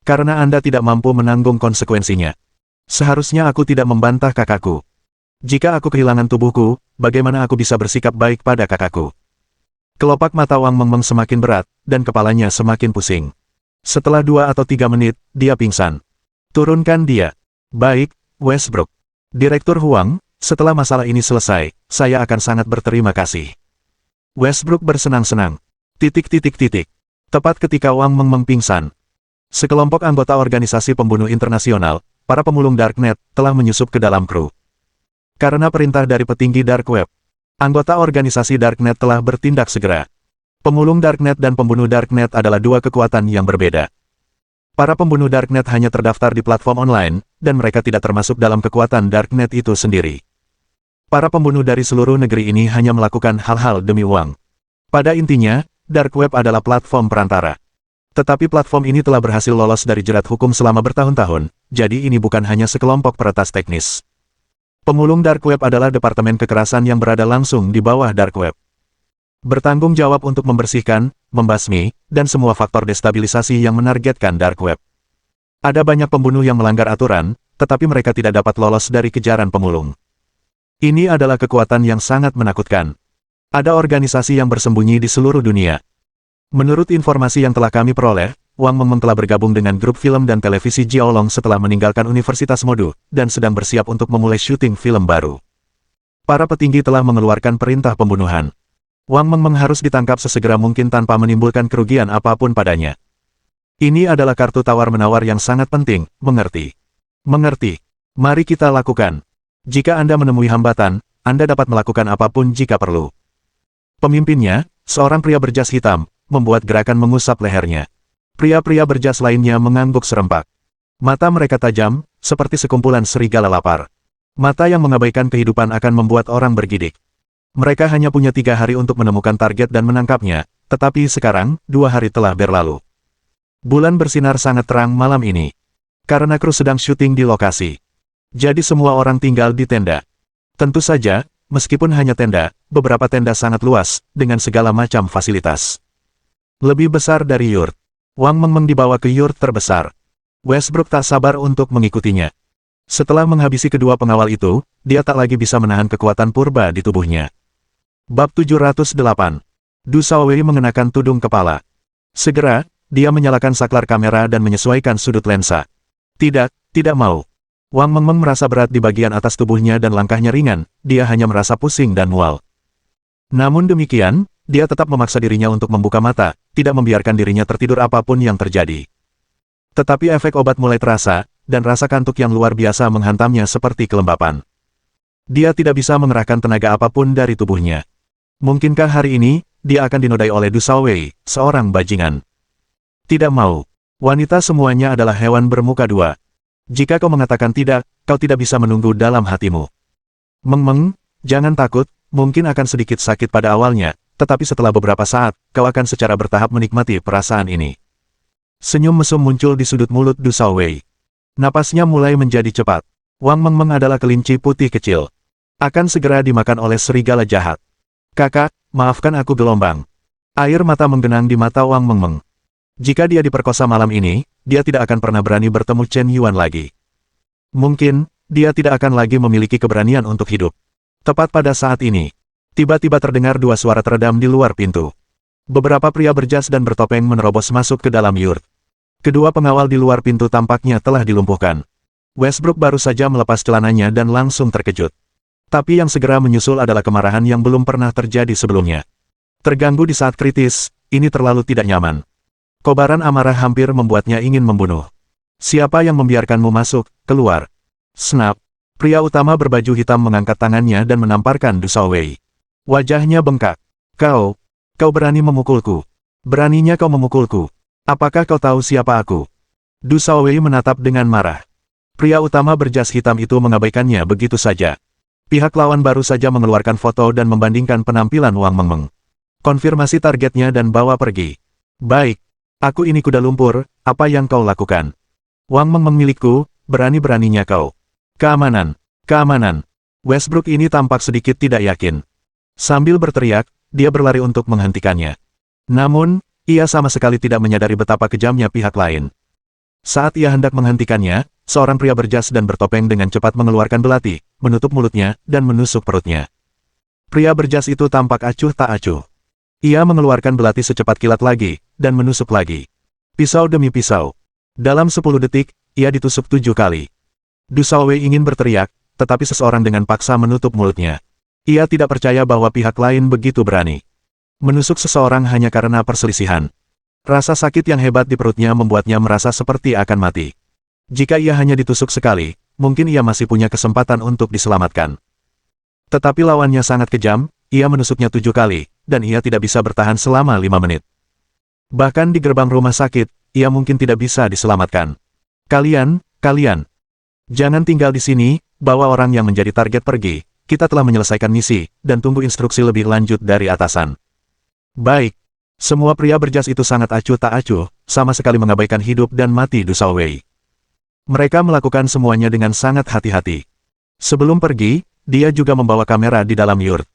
Karena Anda tidak mampu menanggung konsekuensinya. Seharusnya aku tidak membantah kakakku. Jika aku kehilangan tubuhku, bagaimana aku bisa bersikap baik pada kakakku? Kelopak mata Wang Mengmeng semakin berat, dan kepalanya semakin pusing. Setelah 2 atau 3 menit, dia pingsan. Turunkan dia. Baik, Westbrook. Direktur Huang, setelah masalah ini selesai, saya akan sangat berterima kasih. Westbrook bersenang-senang. Tepat ketika Wang Mengmeng pingsan, sekelompok anggota organisasi pembunuh internasional, para pemulung Darknet, telah menyusup ke dalam kru. Karena perintah dari petinggi Dark Web, Anggota organisasi Darknet telah bertindak segera. Pemulung Darknet dan pembunuh Darknet adalah dua kekuatan yang berbeda. Para pembunuh Darknet hanya terdaftar di platform online, dan mereka tidak termasuk dalam kekuatan Darknet itu sendiri. Para pembunuh dari seluruh negeri ini hanya melakukan hal-hal demi uang. Pada intinya, Dark Web adalah platform perantara. Tetapi platform ini telah berhasil lolos dari jerat hukum selama bertahun-tahun, jadi ini bukan hanya sekelompok peretas teknis. Pemulung Dark Web adalah departemen kekerasan yang berada langsung di bawah Dark Web. Bertanggung jawab untuk membersihkan, membasmi, dan semua faktor destabilisasi yang menargetkan Dark Web. Ada banyak pembunuh yang melanggar aturan, tetapi mereka tidak dapat lolos dari kejaran pemulung. Ini adalah kekuatan yang sangat menakutkan. Ada organisasi yang bersembunyi di seluruh dunia. Menurut informasi yang telah kami peroleh, Wang Mengmeng telah bergabung dengan grup film dan televisi Jiaolong setelah meninggalkan Universitas Modu, dan sedang bersiap untuk memulai syuting film baru. Para petinggi telah mengeluarkan perintah pembunuhan. Wang Mengmeng harus ditangkap sesegera mungkin tanpa menimbulkan kerugian apapun padanya. Ini adalah kartu tawar-menawar yang sangat penting, mengerti? Mengerti. Mari kita lakukan. Jika Anda menemui hambatan, Anda dapat melakukan apapun jika perlu. Pemimpinnya, seorang pria berjas hitam, membuat gerakan mengusap lehernya. Pria-pria berjas lainnya mengangguk serempak. Mata mereka tajam, seperti sekumpulan serigala lapar. Mata yang mengabaikan kehidupan akan membuat orang bergidik. Mereka hanya punya 3 hari untuk menemukan target dan menangkapnya, tetapi sekarang, 2 hari telah berlalu. Bulan bersinar sangat terang malam ini. Karena kru sedang syuting di lokasi. Jadi semua orang tinggal di tenda. Tentu saja, meskipun hanya tenda, beberapa tenda sangat luas, dengan segala macam fasilitas. Lebih besar dari yurt. Wang Mengmeng dibawa ke yurt terbesar. Westbrook tak sabar untuk mengikutinya. Setelah menghabisi kedua pengawal itu, dia tak lagi bisa menahan kekuatan purba di tubuhnya. Bab 708. Du Shaowei mengenakan tudung kepala. Segera, dia menyalakan saklar kamera dan menyesuaikan sudut lensa. Tidak mau. Wang Mengmeng merasa berat di bagian atas tubuhnya dan langkahnya ringan, dia hanya merasa pusing dan mual. Namun demikian, dia tetap memaksa dirinya untuk membuka mata, tidak membiarkan dirinya tertidur apapun yang terjadi. Tetapi efek obat mulai terasa, dan rasa kantuk yang luar biasa menghantamnya seperti kelembapan. Dia tidak bisa mengerahkan tenaga apapun dari tubuhnya. Mungkinkah hari ini, dia akan dinodai oleh Du Shaowei, seorang bajingan? Tidak mau. Wanita semuanya adalah hewan bermuka dua. Jika kau mengatakan tidak, kau tidak bisa menunggu dalam hatimu. Mengmeng, jangan takut, mungkin akan sedikit sakit pada awalnya, tetapi setelah beberapa saat, kau akan secara bertahap menikmati perasaan ini. Senyum mesum muncul di sudut mulut Du Shaowei. Napasnya mulai menjadi cepat. Wang Mengmeng adalah kelinci putih kecil. Akan segera dimakan oleh serigala jahat. Kakak, maafkan aku gelombang. Air mata menggenang di mata Wang Mengmeng. Jika dia diperkosa malam ini, dia tidak akan pernah berani bertemu Chen Yuan lagi. Mungkin, dia tidak akan lagi memiliki keberanian untuk hidup. Tepat pada saat ini, tiba-tiba terdengar 2 suara teredam di luar pintu. Beberapa pria berjas dan bertopeng menerobos masuk ke dalam yurt. Kedua pengawal di luar pintu tampaknya telah dilumpuhkan. Westbrook baru saja melepas celananya dan langsung terkejut. Tapi yang segera menyusul adalah kemarahan yang belum pernah terjadi sebelumnya. Terganggu di saat kritis, ini terlalu tidak nyaman. Kobaran amarah hampir membuatnya ingin membunuh. Siapa yang membiarkanmu masuk, keluar. Snap. Pria utama berbaju hitam mengangkat tangannya dan menamparkan Du Shaowei. Wajahnya bengkak. Kau berani memukulku. Beraninya kau memukulku. Apakah kau tahu siapa aku? Du Shaowei menatap dengan marah. Pria utama berjas hitam itu mengabaikannya begitu saja. Pihak lawan baru saja mengeluarkan foto dan membandingkan penampilan Wang Mengmeng. Konfirmasi targetnya dan bawa pergi. Baik. Aku ini kuda lumpur, apa yang kau lakukan? Wang Mengmeng milikku, berani-beraninya kau. Keamanan. Keamanan. Westbrook ini tampak sedikit tidak yakin. Sambil berteriak, dia berlari untuk menghentikannya. Namun, ia sama sekali tidak menyadari betapa kejamnya pihak lain. Saat ia hendak menghentikannya, seorang pria berjas dan bertopeng dengan cepat mengeluarkan belati, menutup mulutnya, dan menusuk perutnya. Pria berjas itu tampak acuh tak acuh. Ia mengeluarkan belati secepat kilat lagi, dan menusuk lagi. Pisau demi pisau. Dalam 10 detik, ia ditusuk 7 kali. Du Shaowei ingin berteriak, tetapi seseorang dengan paksa menutup mulutnya. Ia tidak percaya bahwa pihak lain begitu berani. Menusuk seseorang hanya karena perselisihan. Rasa sakit yang hebat di perutnya membuatnya merasa seperti akan mati. Jika ia hanya ditusuk sekali, mungkin ia masih punya kesempatan untuk diselamatkan. Tetapi lawannya sangat kejam, ia menusuknya 7 kali, dan ia tidak bisa bertahan selama 5 menit. Bahkan di gerbang rumah sakit, ia mungkin tidak bisa diselamatkan. Kalian, jangan tinggal di sini, bawa orang yang menjadi target pergi. Kita telah menyelesaikan misi, dan tunggu instruksi lebih lanjut dari atasan. Baik. Semua pria berjas itu sangat acuh tak acuh, sama sekali mengabaikan hidup dan mati Du Shaowei. Mereka melakukan semuanya dengan sangat hati-hati. Sebelum pergi, dia juga membawa kamera di dalam yurt.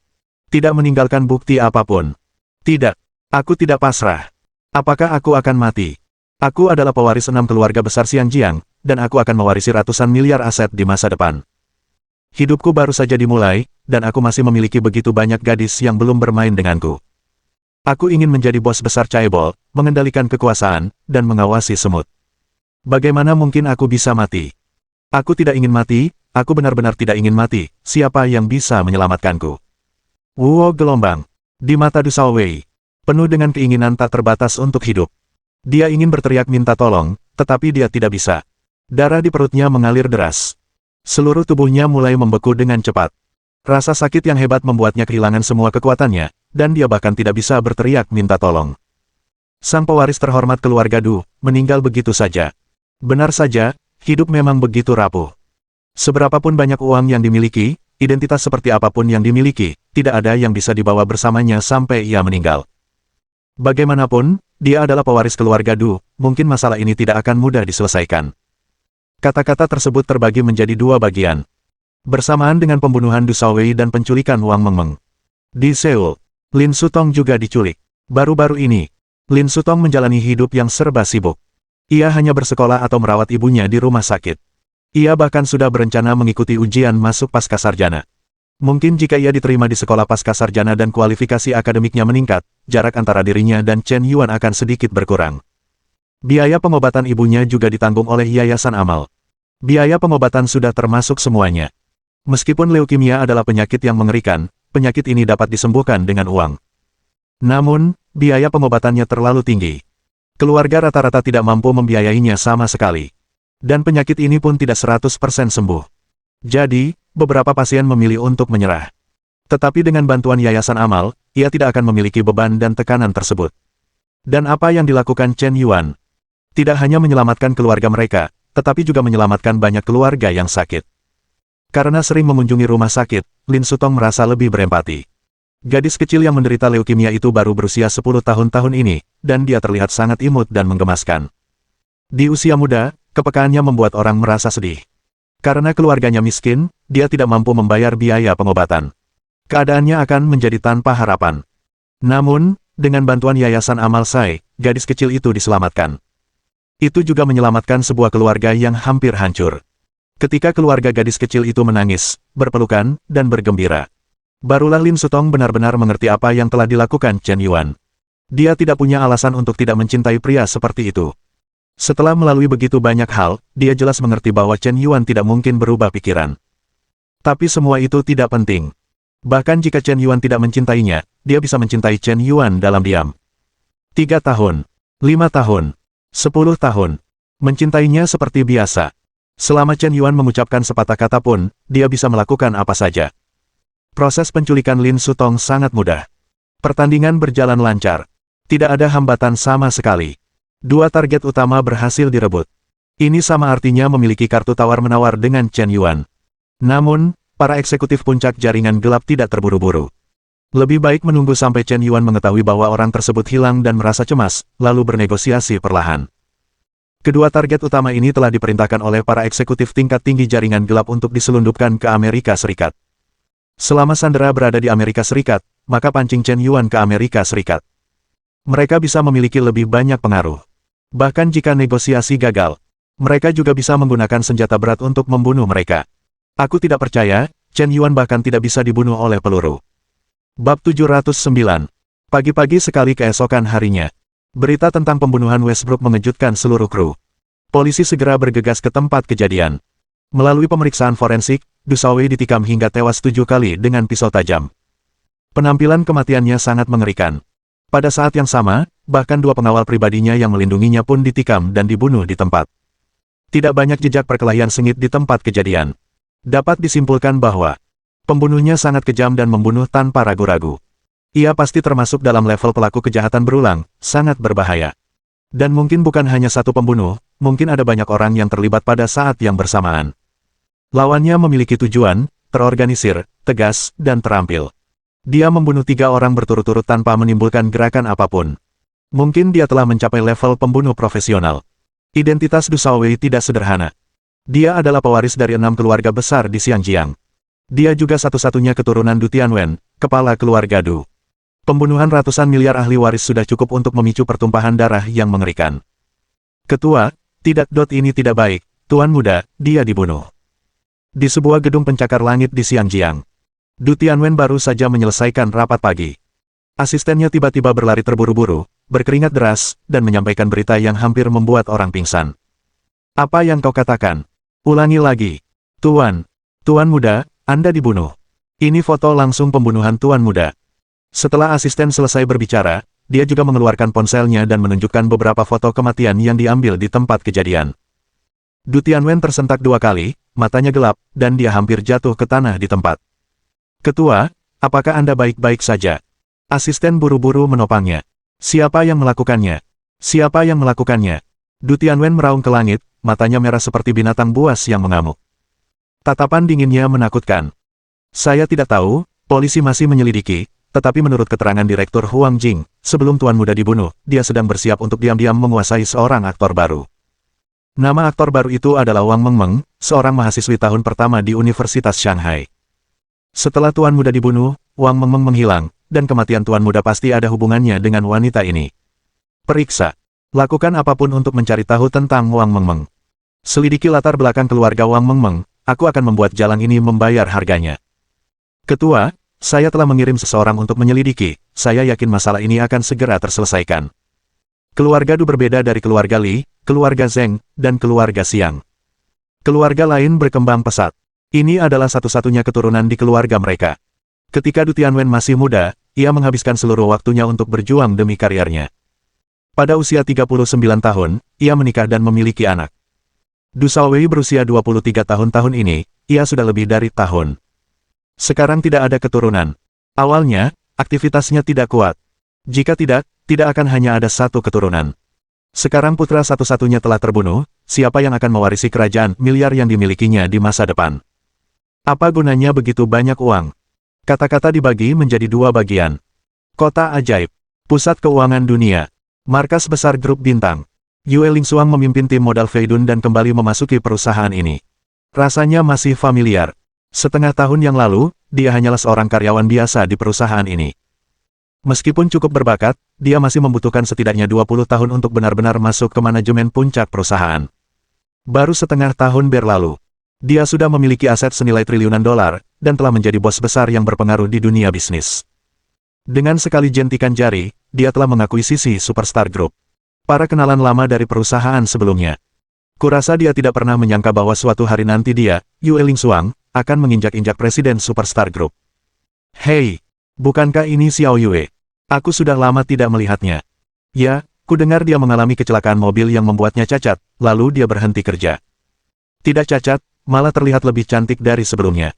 Tidak meninggalkan bukti apapun. Tidak. Aku tidak pasrah. Apakah aku akan mati? Aku adalah pewaris 6 keluarga besar Xianjiang, dan aku akan mewarisi ratusan miliar aset di masa depan. Hidupku baru saja dimulai, dan aku masih memiliki begitu banyak gadis yang belum bermain denganku. Aku ingin menjadi bos besar Chaebol, mengendalikan kekuasaan, dan mengawasi semut. Bagaimana mungkin aku bisa mati? Aku tidak ingin mati, aku benar-benar tidak ingin mati, siapa yang bisa menyelamatkanku? Wuo gelombang. Di mata Du Shaowei, penuh dengan keinginan tak terbatas untuk hidup. Dia ingin berteriak minta tolong, tetapi dia tidak bisa. Darah di perutnya mengalir deras. Seluruh tubuhnya mulai membeku dengan cepat. Rasa sakit yang hebat membuatnya kehilangan semua kekuatannya, dan dia bahkan tidak bisa berteriak minta tolong. Sang pewaris terhormat keluarga Du, meninggal begitu saja. Benar saja, hidup memang begitu rapuh. Seberapapun banyak uang yang dimiliki, identitas seperti apapun yang dimiliki, tidak ada yang bisa dibawa bersamanya sampai ia meninggal. Bagaimanapun, dia adalah pewaris keluarga Du, mungkin masalah ini tidak akan mudah diselesaikan. Kata-kata tersebut terbagi menjadi 2 bagian. Bersamaan dengan pembunuhan Du Shaowei dan penculikan Wang Mengmeng. Di Seoul, Lin Sutong juga diculik. Baru-baru ini, Lin Sutong menjalani hidup yang serba sibuk. Ia hanya bersekolah atau merawat ibunya di rumah sakit. Ia bahkan sudah berencana mengikuti ujian masuk pascasarjana. Mungkin jika ia diterima di sekolah pascasarjana dan kualifikasi akademiknya meningkat, jarak antara dirinya dan Chen Yuan akan sedikit berkurang. Biaya pengobatan ibunya juga ditanggung oleh Yayasan Amal. Biaya pengobatan sudah termasuk semuanya. Meskipun leukemia adalah penyakit yang mengerikan, penyakit ini dapat disembuhkan dengan uang. Namun, biaya pengobatannya terlalu tinggi. Keluarga rata-rata tidak mampu membiayainya sama sekali. Dan penyakit ini pun tidak 100% sembuh. Jadi, beberapa pasien memilih untuk menyerah. Tetapi dengan bantuan Yayasan Amal, ia tidak akan memiliki beban dan tekanan tersebut. Dan apa yang dilakukan Chen Yuan? Tidak hanya menyelamatkan keluarga mereka, tetapi juga menyelamatkan banyak keluarga yang sakit. Karena sering mengunjungi rumah sakit, Lin Sutong merasa lebih berempati. Gadis kecil yang menderita leukemia itu baru berusia 10 tahun ini, dan dia terlihat sangat imut dan menggemaskan. Di usia muda, kepekaannya membuat orang merasa sedih. Karena keluarganya miskin, dia tidak mampu membayar biaya pengobatan. Keadaannya akan menjadi tanpa harapan. Namun, dengan bantuan Yayasan Amal Sai, gadis kecil itu diselamatkan. Itu juga menyelamatkan sebuah keluarga yang hampir hancur. Ketika keluarga gadis kecil itu menangis, berpelukan, dan bergembira. Barulah Lin Sutong benar-benar mengerti apa yang telah dilakukan Chen Yuan. Dia tidak punya alasan untuk tidak mencintai pria seperti itu. Setelah melalui begitu banyak hal, dia jelas mengerti bahwa Chen Yuan tidak mungkin berubah pikiran. Tapi semua itu tidak penting. Bahkan jika Chen Yuan tidak mencintainya, dia bisa mencintai Chen Yuan dalam diam. 3 tahun, 5 tahun, 10 tahun. Mencintainya seperti biasa. Selama Chen Yuan mengucapkan sepatah kata pun, dia bisa melakukan apa saja. Proses penculikan Lin Sutong sangat mudah. Pertandingan berjalan lancar. Tidak ada hambatan sama sekali. 2 target utama berhasil direbut. Ini sama artinya memiliki kartu tawar-menawar dengan Chen Yuan. Namun, para eksekutif puncak jaringan gelap tidak terburu-buru. Lebih baik menunggu sampai Chen Yuan mengetahui bahwa orang tersebut hilang dan merasa cemas, lalu bernegosiasi perlahan. Kedua target utama ini telah diperintahkan oleh para eksekutif tingkat tinggi jaringan gelap untuk diselundupkan ke Amerika Serikat. Selama Sandera berada di Amerika Serikat, maka pancing Chen Yuan ke Amerika Serikat. Mereka bisa memiliki lebih banyak pengaruh. Bahkan jika negosiasi gagal, mereka juga bisa menggunakan senjata berat untuk membunuh mereka. Aku tidak percaya, Chen Yuan bahkan tidak bisa dibunuh oleh peluru. Bab 709. Pagi-pagi sekali keesokan harinya. Berita tentang pembunuhan Westbrook mengejutkan seluruh kru. Polisi segera bergegas ke tempat kejadian. Melalui pemeriksaan forensik, Du Shaowei ditikam hingga tewas 7 kali dengan pisau tajam. Penampilan kematiannya sangat mengerikan. Pada saat yang sama, bahkan 2 pengawal pribadinya yang melindunginya pun ditikam dan dibunuh di tempat. Tidak banyak jejak perkelahian sengit di tempat kejadian. Dapat disimpulkan bahwa Pembunuhnya sangat kejam dan membunuh tanpa ragu-ragu. Ia pasti termasuk dalam level pelaku kejahatan berulang, sangat berbahaya. Dan mungkin bukan hanya satu pembunuh, mungkin ada banyak orang yang terlibat pada saat yang bersamaan. Lawannya memiliki tujuan, terorganisir, tegas, dan terampil. Dia membunuh 3 orang berturut-turut tanpa menimbulkan gerakan apapun. Mungkin dia telah mencapai level pembunuh profesional. Identitas Du Shaowei tidak sederhana. Dia adalah pewaris dari 6 keluarga besar di Xiangjiang. Dia juga satu-satunya keturunan Du Tianwen, kepala keluarga Du. Pembunuhan ratusan miliar ahli waris sudah cukup untuk memicu pertumpahan darah yang mengerikan. Ketua, ini tidak baik, Tuan Muda, dia dibunuh. Di sebuah gedung pencakar langit di Xiangjiang. Du Tianwen baru saja menyelesaikan rapat pagi. Asistennya tiba-tiba berlari terburu-buru, berkeringat deras, dan menyampaikan berita yang hampir membuat orang pingsan. Apa yang kau katakan? Ulangi lagi. Tuan Muda, Anda dibunuh. Ini foto langsung pembunuhan Tuan Muda. Setelah asisten selesai berbicara, dia juga mengeluarkan ponselnya dan menunjukkan beberapa foto kematian yang diambil di tempat kejadian. Du Tianwen tersentak 2 kali, matanya gelap, dan dia hampir jatuh ke tanah di tempat. Ketua, apakah Anda baik-baik saja? Asisten buru-buru menopangnya. Siapa yang melakukannya? Siapa yang melakukannya? Du Tianwen meraung ke langit, matanya merah seperti binatang buas yang mengamuk. Tatapan dinginnya menakutkan. Saya tidak tahu, polisi masih menyelidiki. Tetapi menurut keterangan Direktur Huang Jing, sebelum Tuan Muda dibunuh, dia sedang bersiap untuk diam-diam menguasai seorang aktor baru. Nama aktor baru itu adalah Wang Mengmeng, seorang mahasiswi tahun pertama di Universitas Shanghai. Setelah Tuan Muda dibunuh, Wang Mengmeng menghilang, dan kematian Tuan Muda pasti ada hubungannya dengan wanita ini. Periksa. Lakukan apapun untuk mencari tahu tentang Wang Mengmeng. Selidiki latar belakang keluarga Wang Mengmeng, aku akan membuat jalan ini membayar harganya. Ketua, saya telah mengirim seseorang untuk menyelidiki, saya yakin masalah ini akan segera terselesaikan. Keluarga Du berbeda dari keluarga Li, keluarga Zheng, dan keluarga Xiang. Keluarga lain berkembang pesat. Ini adalah satu-satunya keturunan di keluarga mereka. Ketika Du Tianwen masih muda, ia menghabiskan seluruh waktunya untuk berjuang demi karirnya. Pada usia 39 tahun, ia menikah dan memiliki anak. Du Shaowei berusia 23 tahun ini, ia sudah lebih dari tahun. Sekarang tidak ada keturunan. Awalnya, aktivitasnya tidak kuat. Jika tidak akan hanya ada satu keturunan. Sekarang putra satu-satunya telah terbunuh, siapa yang akan mewarisi kerajaan miliar yang dimilikinya di masa depan? Apa gunanya begitu banyak uang? Kata-kata dibagi menjadi 2 bagian. Kota ajaib. Pusat keuangan dunia. Markas besar grup bintang. Yue Lingxuang memimpin tim modal Feidun dan kembali memasuki perusahaan ini. Rasanya masih familiar. Setengah tahun yang lalu, dia hanyalah seorang karyawan biasa di perusahaan ini. Meskipun cukup berbakat, dia masih membutuhkan setidaknya 20 tahun untuk benar-benar masuk ke manajemen puncak perusahaan. Baru setengah tahun berlalu, dia sudah memiliki aset senilai triliunan dolar, dan telah menjadi bos besar yang berpengaruh di dunia bisnis. Dengan sekali jentikan jari, dia telah mengakuisisi Superstar Group. Para kenalan lama dari perusahaan sebelumnya. Kurasa dia tidak pernah menyangka bahwa suatu hari nanti dia, Yue Lingxuang, akan menginjak-injak presiden Superstar Group. Hei, bukankah ini Xiao Yue? Aku sudah lama tidak melihatnya. Ya, kudengar dia mengalami kecelakaan mobil yang membuatnya cacat, lalu dia berhenti kerja. Tidak cacat, malah terlihat lebih cantik dari sebelumnya.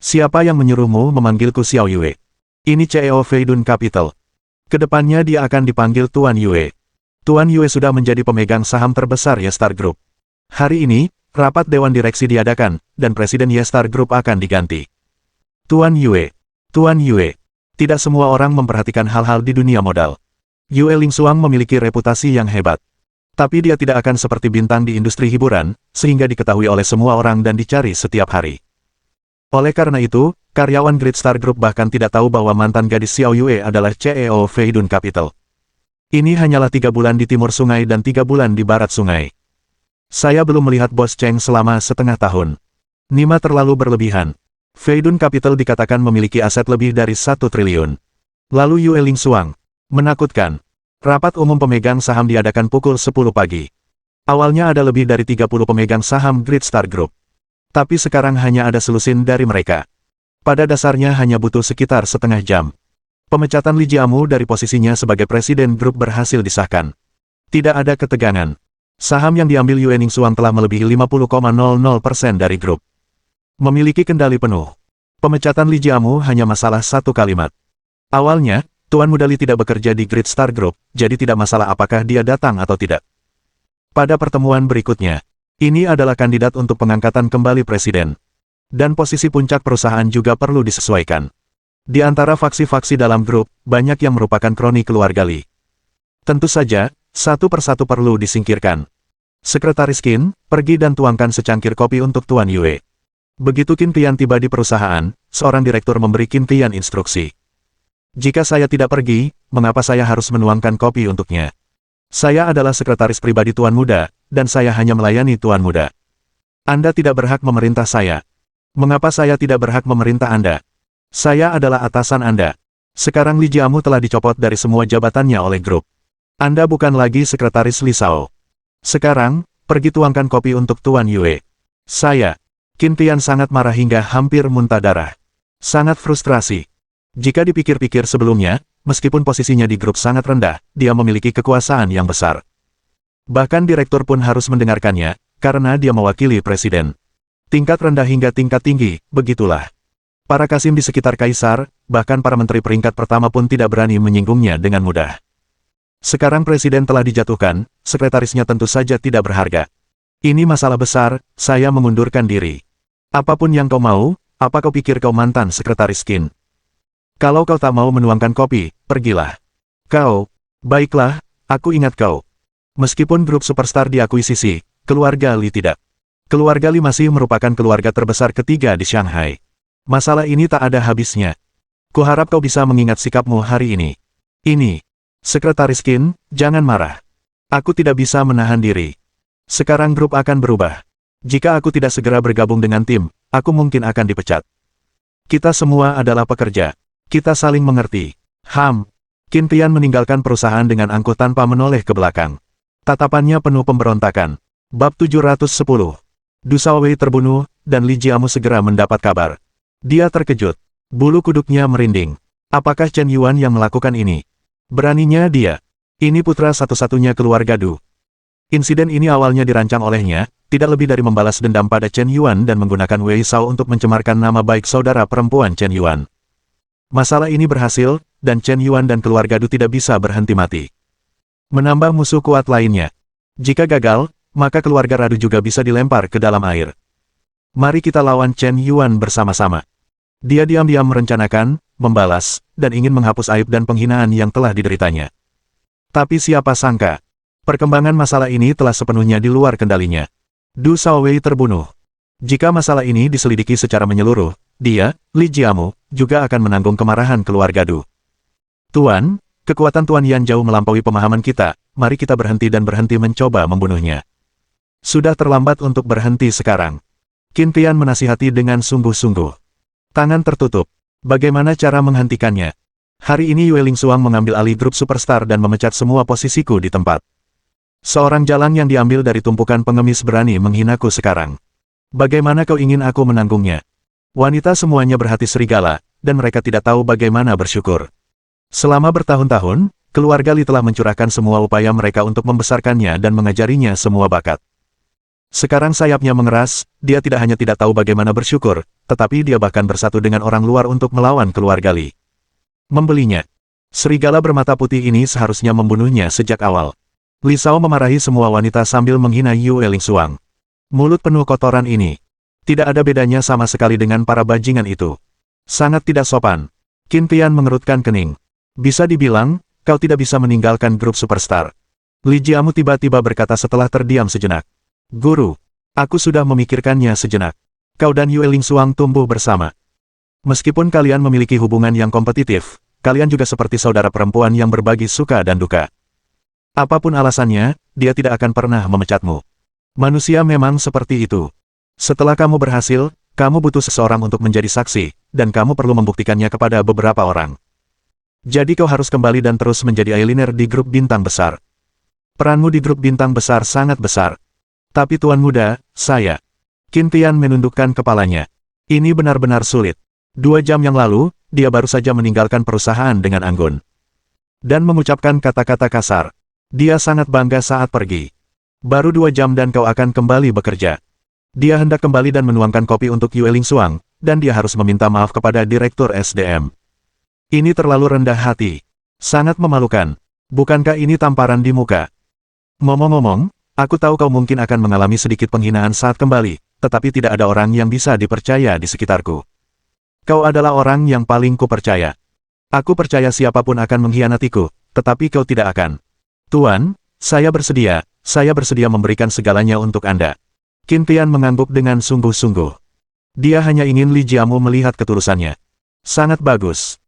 Siapa yang menyuruhmu memanggilku Xiao Yue? Ini CEO Feidun Capital. Kedepannya dia akan dipanggil Tuan Yue. Tuan Yue sudah menjadi pemegang saham terbesar Ye-Star Group. Hari ini, rapat Dewan Direksi diadakan, dan Presiden Ye-Star Group akan diganti. Tuan Yue. Tidak semua orang memperhatikan hal-hal di dunia modal. Yue Lingxuang memiliki reputasi yang hebat. Tapi dia tidak akan seperti bintang di industri hiburan, sehingga diketahui oleh semua orang dan dicari setiap hari. Oleh karena itu, karyawan Great Star Group bahkan tidak tahu bahwa mantan gadis Xiao Yue adalah CEO Feidun Capital. Ini hanyalah 3 bulan di timur sungai dan 3 bulan di barat sungai. Saya belum melihat Bos Cheng selama setengah tahun. Nima terlalu berlebihan. Feidun Capital dikatakan memiliki aset lebih dari 1 triliun. Lalu Yue Lingxuang. Menakutkan. Rapat umum pemegang saham diadakan pukul 10 pagi. Awalnya ada lebih dari 30 pemegang saham Great Star Group. Tapi sekarang hanya ada selusin dari mereka. Pada dasarnya hanya butuh sekitar setengah jam. Pemecatan Li Jiamu dari posisinya sebagai presiden grup berhasil disahkan. Tidak ada ketegangan. Saham yang diambil Yue Lingxuang telah melebihi 50,00% dari grup. Memiliki kendali penuh. Pemecatan Li Jiamu hanya masalah satu kalimat. Awalnya, Tuan Muda Li tidak bekerja di Great Star Group, jadi tidak masalah apakah dia datang atau tidak. Pada pertemuan berikutnya, ini adalah kandidat untuk pengangkatan kembali presiden. Dan posisi puncak perusahaan juga perlu disesuaikan. Di antara faksi-faksi dalam grup, banyak yang merupakan kroni keluarga Li. Tentu saja, satu persatu perlu disingkirkan. Sekretaris Qin, pergi dan tuangkan secangkir kopi untuk Tuan Yue. Begitu Qin Qian tiba di perusahaan, seorang direktur memberi Qin Qian instruksi. Jika saya tidak pergi, mengapa saya harus menuangkan kopi untuknya? Saya adalah sekretaris pribadi Tuan Muda, dan saya hanya melayani Tuan Muda. Anda tidak berhak memerintah saya. Mengapa saya tidak berhak memerintah Anda? Saya adalah atasan Anda. Sekarang Li Jiamu telah dicopot dari semua jabatannya oleh grup. Anda bukan lagi sekretaris Li Shao. Sekarang, pergi tuangkan kopi untuk Tuan Yue. Saya. Qin Qian sangat marah hingga hampir muntah darah. Sangat frustrasi. Jika dipikir-pikir sebelumnya, meskipun posisinya di grup sangat rendah, dia memiliki kekuasaan yang besar. Bahkan direktur pun harus mendengarkannya, karena dia mewakili presiden. Tingkat rendah hingga tingkat tinggi, begitulah. Para kasim di sekitar kaisar, bahkan para menteri peringkat pertama pun tidak berani menyinggungnya dengan mudah. Sekarang presiden telah dijatuhkan, sekretarisnya tentu saja tidak berharga. Ini masalah besar, saya mengundurkan diri. Apapun yang kau mau, apa kau pikir kau mantan sekretaris Qin? Kalau kau tak mau menuangkan kopi, pergilah. Kau, baiklah, aku ingat kau. Meskipun grup superstar diakuisisi, keluarga Li tidak. Keluarga Li masih merupakan keluarga terbesar ketiga di Shanghai. Masalah ini tak ada habisnya. Kuharap kau bisa mengingat sikapmu hari ini. Ini. Sekretaris Qin, jangan marah. Aku tidak bisa menahan diri. Sekarang grup akan berubah. Jika aku tidak segera bergabung dengan tim, aku mungkin akan dipecat. Kita semua adalah pekerja. Kita saling mengerti. Qin Qian meninggalkan perusahaan dengan angkuh tanpa menoleh ke belakang. Tatapannya penuh pemberontakan. Bab 710. Du Shaowei terbunuh, dan Li Jiamu segera mendapat kabar. Dia terkejut. Bulu kuduknya merinding. Apakah Chen Yuan yang melakukan ini? Beraninya dia. Ini putra satu-satunya keluarga Du. Insiden ini awalnya dirancang olehnya, tidak lebih dari membalas dendam pada Chen Yuan dan menggunakan Wei Shao untuk mencemarkan nama baik saudara perempuan Chen Yuan. Masalah ini berhasil, dan Chen Yuan dan keluarga Du tidak bisa berhenti mati. Menambah musuh kuat lainnya. Jika gagal, maka keluarga Radu juga bisa dilempar ke dalam air. Mari kita lawan Chen Yuan bersama-sama. Dia diam-diam merencanakan, membalas, dan ingin menghapus aib dan penghinaan yang telah dideritanya. Tapi siapa sangka, perkembangan masalah ini telah sepenuhnya di luar kendalinya. Du Shaowei terbunuh. Jika masalah ini diselidiki secara menyeluruh, dia, Li Jiamu, juga akan menanggung kemarahan keluarga Du. Tuan, kekuatan Tuan Yan jauh melampaui pemahaman kita, mari kita berhenti dan berhenti mencoba membunuhnya. Sudah terlambat untuk berhenti sekarang. Qin Qian menasihati dengan sungguh-sungguh. Tangan tertutup. Bagaimana cara menghentikannya? Hari ini Yue Lingsuang mengambil alih grup superstar dan memecat semua posisiku di tempat. Seorang jalang yang diambil dari tumpukan pengemis berani menghinaku sekarang. Bagaimana kau ingin aku menanggungnya? Wanita semuanya berhati serigala, dan mereka tidak tahu bagaimana bersyukur. Selama bertahun-tahun, keluarga Li telah mencurahkan semua upaya mereka untuk membesarkannya dan mengajarinya semua bakat. Sekarang sayapnya mengeras, dia tidak hanya tidak tahu bagaimana bersyukur, tetapi dia bahkan bersatu dengan orang luar untuk melawan keluarga Li. Membelinya. Serigala bermata putih ini seharusnya membunuhnya sejak awal. Li Shao memarahi semua wanita sambil menghina Yue Lingsuang. Mulut penuh kotoran ini. Tidak ada bedanya sama sekali dengan para bajingan itu. Sangat tidak sopan. Qin Qian mengerutkan kening. Bisa dibilang, kau tidak bisa meninggalkan grup superstar. Li Jiamu tiba-tiba berkata setelah terdiam sejenak. Guru, aku sudah memikirkannya sejenak. Kau dan Yue Lingsuang tumbuh bersama. Meskipun kalian memiliki hubungan yang kompetitif, kalian juga seperti saudara perempuan yang berbagi suka dan duka. Apapun alasannya, dia tidak akan pernah memecatmu. Manusia memang seperti itu. Setelah kamu berhasil, kamu butuh seseorang untuk menjadi saksi, dan kamu perlu membuktikannya kepada beberapa orang. Jadi kau harus kembali dan terus menjadi eyeliner di grup bintang besar. Peranmu di grup bintang besar sangat besar. Tapi Tuan Muda, saya. Qin Qian menundukkan kepalanya. Ini benar-benar sulit. 2 jam yang lalu, dia baru saja meninggalkan perusahaan dengan anggun. Dan mengucapkan kata-kata kasar. Dia sangat bangga saat pergi. Baru 2 jam dan kau akan kembali bekerja. Dia hendak kembali dan menuangkan kopi untuk Yue Lingsuang, dan dia harus meminta maaf kepada Direktur SDM. Ini terlalu rendah hati. Sangat memalukan. Bukankah ini tamparan di muka? Ngomong-ngomong, aku tahu kau mungkin akan mengalami sedikit penghinaan saat kembali, tetapi tidak ada orang yang bisa dipercaya di sekitarku. Kau adalah orang yang paling kupercaya. Aku percaya siapapun akan mengkhianatiku, tetapi kau tidak akan. Tuan, saya bersedia memberikan segalanya untuk Anda. Qin Tian mengangguk dengan sungguh-sungguh. Dia hanya ingin Li Jiamu melihat ketulusannya. Sangat bagus.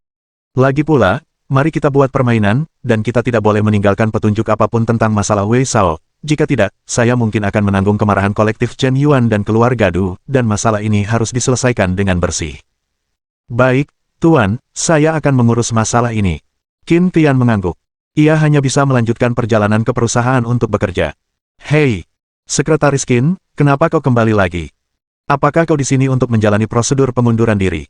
Lagi pula, mari kita buat permainan, dan kita tidak boleh meninggalkan petunjuk apapun tentang masalah Wei Shao. Jika tidak, saya mungkin akan menanggung kemarahan kolektif Chen Yuan dan keluarga Du, dan masalah ini harus diselesaikan dengan bersih. Baik, Tuan, saya akan mengurus masalah ini. Qin Tian mengangguk. Ia hanya bisa melanjutkan perjalanan ke perusahaan untuk bekerja. Hei, Sekretaris Qin, kenapa kau kembali lagi? Apakah kau di sini untuk menjalani prosedur pengunduran diri?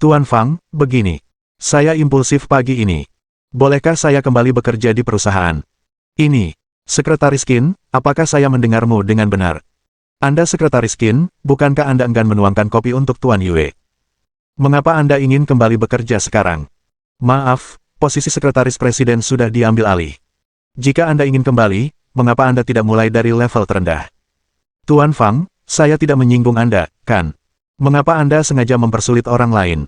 Tuan Fang, begini. Saya impulsif pagi ini. Bolehkah saya kembali bekerja di perusahaan ini? Sekretaris Qin, apakah saya mendengarmu dengan benar? Anda Sekretaris Qin, bukankah Anda enggan menuangkan kopi untuk Tuan Yue? Mengapa Anda ingin kembali bekerja sekarang? Maaf, posisi Sekretaris Presiden sudah diambil alih. Jika Anda ingin kembali, mengapa Anda tidak mulai dari level terendah? Tuan Fang, saya tidak menyinggung Anda, kan? Mengapa Anda sengaja mempersulit orang lain?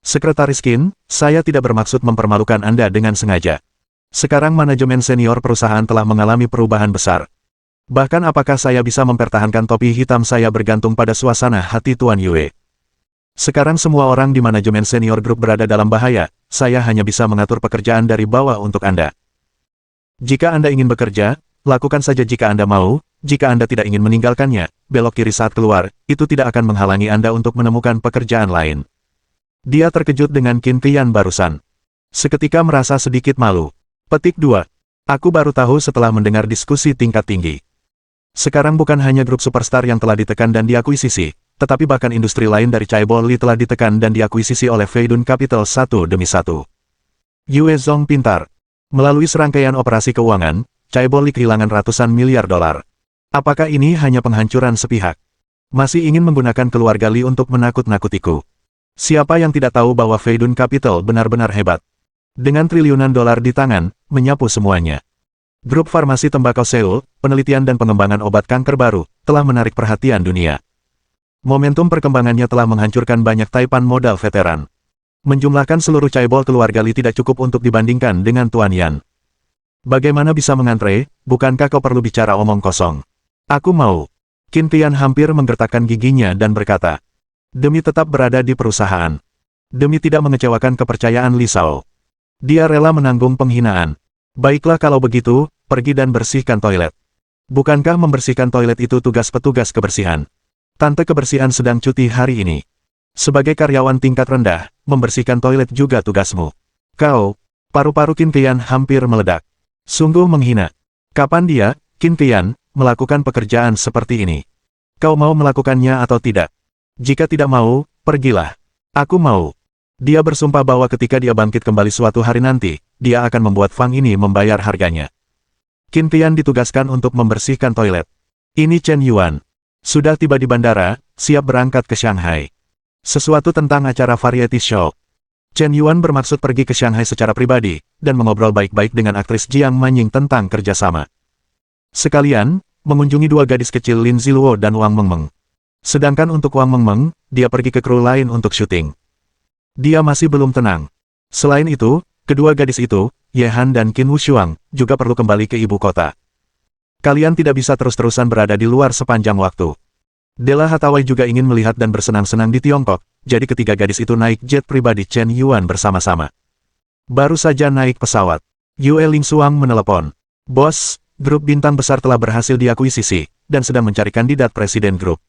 Sekretaris Qin, saya tidak bermaksud mempermalukan Anda dengan sengaja. Sekarang manajemen senior perusahaan telah mengalami perubahan besar. Bahkan apakah saya bisa mempertahankan topi hitam saya bergantung pada suasana hati Tuan Yue. Sekarang semua orang di manajemen senior grup berada dalam bahaya, saya hanya bisa mengatur pekerjaan dari bawah untuk Anda. Jika Anda ingin bekerja, lakukan saja jika Anda mau, jika Anda tidak ingin meninggalkannya, belok kiri saat keluar, itu tidak akan menghalangi Anda untuk menemukan pekerjaan lain. Dia terkejut dengan Qin Tian barusan. Seketika merasa sedikit malu. Petik 2. Aku baru tahu setelah mendengar diskusi tingkat tinggi. Sekarang bukan hanya grup superstar yang telah ditekan dan diakuisisi, tetapi bahkan industri lain dari Chaebol Li telah ditekan dan diakuisisi oleh Feidun Capital satu demi satu. Yue Zong pintar. Melalui serangkaian operasi keuangan, Chaebol Li kehilangan ratusan miliar dolar. Apakah ini hanya penghancuran sepihak? Masih ingin menggunakan keluarga Li untuk menakut-nakutiku. Siapa yang tidak tahu bahwa Feidun Capital benar-benar hebat? Dengan triliunan dolar di tangan, menyapu semuanya. Grup farmasi tembakau Seoul, penelitian dan pengembangan obat kanker baru, telah menarik perhatian dunia. Momentum perkembangannya telah menghancurkan banyak taipan modal veteran. Menjumlahkan seluruh Chaebol keluarga Li tidak cukup untuk dibandingkan dengan Tuan Yan. Bagaimana bisa mengantre, bukankah kau perlu bicara omong kosong? Aku mau. Qin Tian hampir menggertakkan giginya dan berkata. Demi tetap berada di perusahaan. Demi tidak mengecewakan kepercayaan Li Shao. Dia rela menanggung penghinaan. Baiklah kalau begitu, pergi dan bersihkan toilet. Bukankah membersihkan toilet itu tugas petugas kebersihan? Tante kebersihan sedang cuti hari ini. Sebagai karyawan tingkat rendah, membersihkan toilet juga tugasmu. Kau, paru-paru Qin Tian hampir meledak. Sungguh menghina. Kapan dia, Qin Tian, melakukan pekerjaan seperti ini? Kau mau melakukannya atau tidak? Jika tidak mau, pergilah. Aku mau. Dia bersumpah bahwa ketika dia bangkit kembali suatu hari nanti, dia akan membuat Fang ini membayar harganya. Qin Tian ditugaskan untuk membersihkan toilet. Ini Chen Yuan. Sudah tiba di bandara, siap berangkat ke Shanghai. Sesuatu tentang acara variety show. Chen Yuan bermaksud pergi ke Shanghai secara pribadi, dan mengobrol baik-baik dengan aktris Jiang Manying tentang kerjasama. Sekalian, mengunjungi dua gadis kecil Lin Ziluo dan Wang Mengmeng. Sedangkan untuk Wang Mengmeng, dia pergi ke kru lain untuk syuting. Dia masih belum tenang. Selain itu, kedua gadis itu, Ye Han dan Qin Wushuang, juga perlu kembali ke ibu kota. Kalian tidak bisa terus-terusan berada di luar sepanjang waktu. Della Hathaway juga ingin melihat dan bersenang-senang di Tiongkok, jadi ketiga gadis itu naik jet pribadi Chen Yuan bersama-sama. Baru saja naik pesawat, Yue Lingsuang menelepon. Bos, grup bintang besar telah berhasil diakuisisi, dan sedang mencari kandidat presiden grup.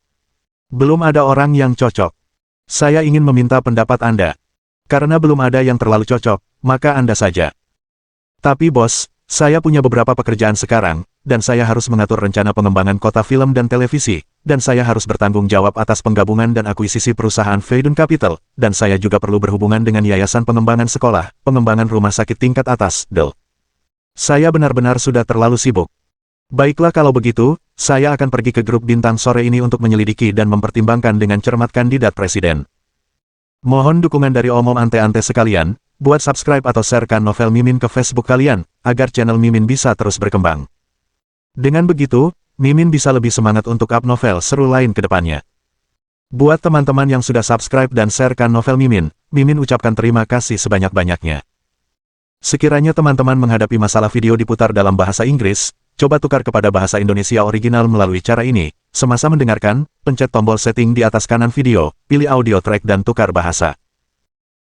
Belum ada orang yang cocok. Saya ingin meminta pendapat Anda. Karena belum ada yang terlalu cocok, maka Anda saja. Tapi bos, saya punya beberapa pekerjaan sekarang, dan saya harus mengatur rencana pengembangan kota film dan televisi, dan saya harus bertanggung jawab atas penggabungan dan akuisisi perusahaan Feidun Capital, dan saya juga perlu berhubungan dengan yayasan pengembangan sekolah, pengembangan rumah sakit tingkat atas, DEL. Saya benar-benar sudah terlalu sibuk. Baiklah kalau begitu, saya akan pergi ke grup bintang sore ini untuk menyelidiki dan mempertimbangkan dengan cermat kandidat presiden. Mohon dukungan dari omom ante-ante sekalian, buat subscribe atau sharekan novel Mimin ke Facebook kalian, agar channel Mimin bisa terus berkembang. Dengan begitu, Mimin bisa lebih semangat untuk up novel seru lain ke depannya. Buat teman-teman yang sudah subscribe dan sharekan novel Mimin, Mimin ucapkan terima kasih sebanyak-banyaknya. Sekiranya teman-teman menghadapi masalah video diputar dalam bahasa Inggris, coba tukar kepada bahasa Indonesia original melalui cara ini. Semasa mendengarkan, pencet tombol setting di atas kanan video, pilih audio track dan tukar bahasa.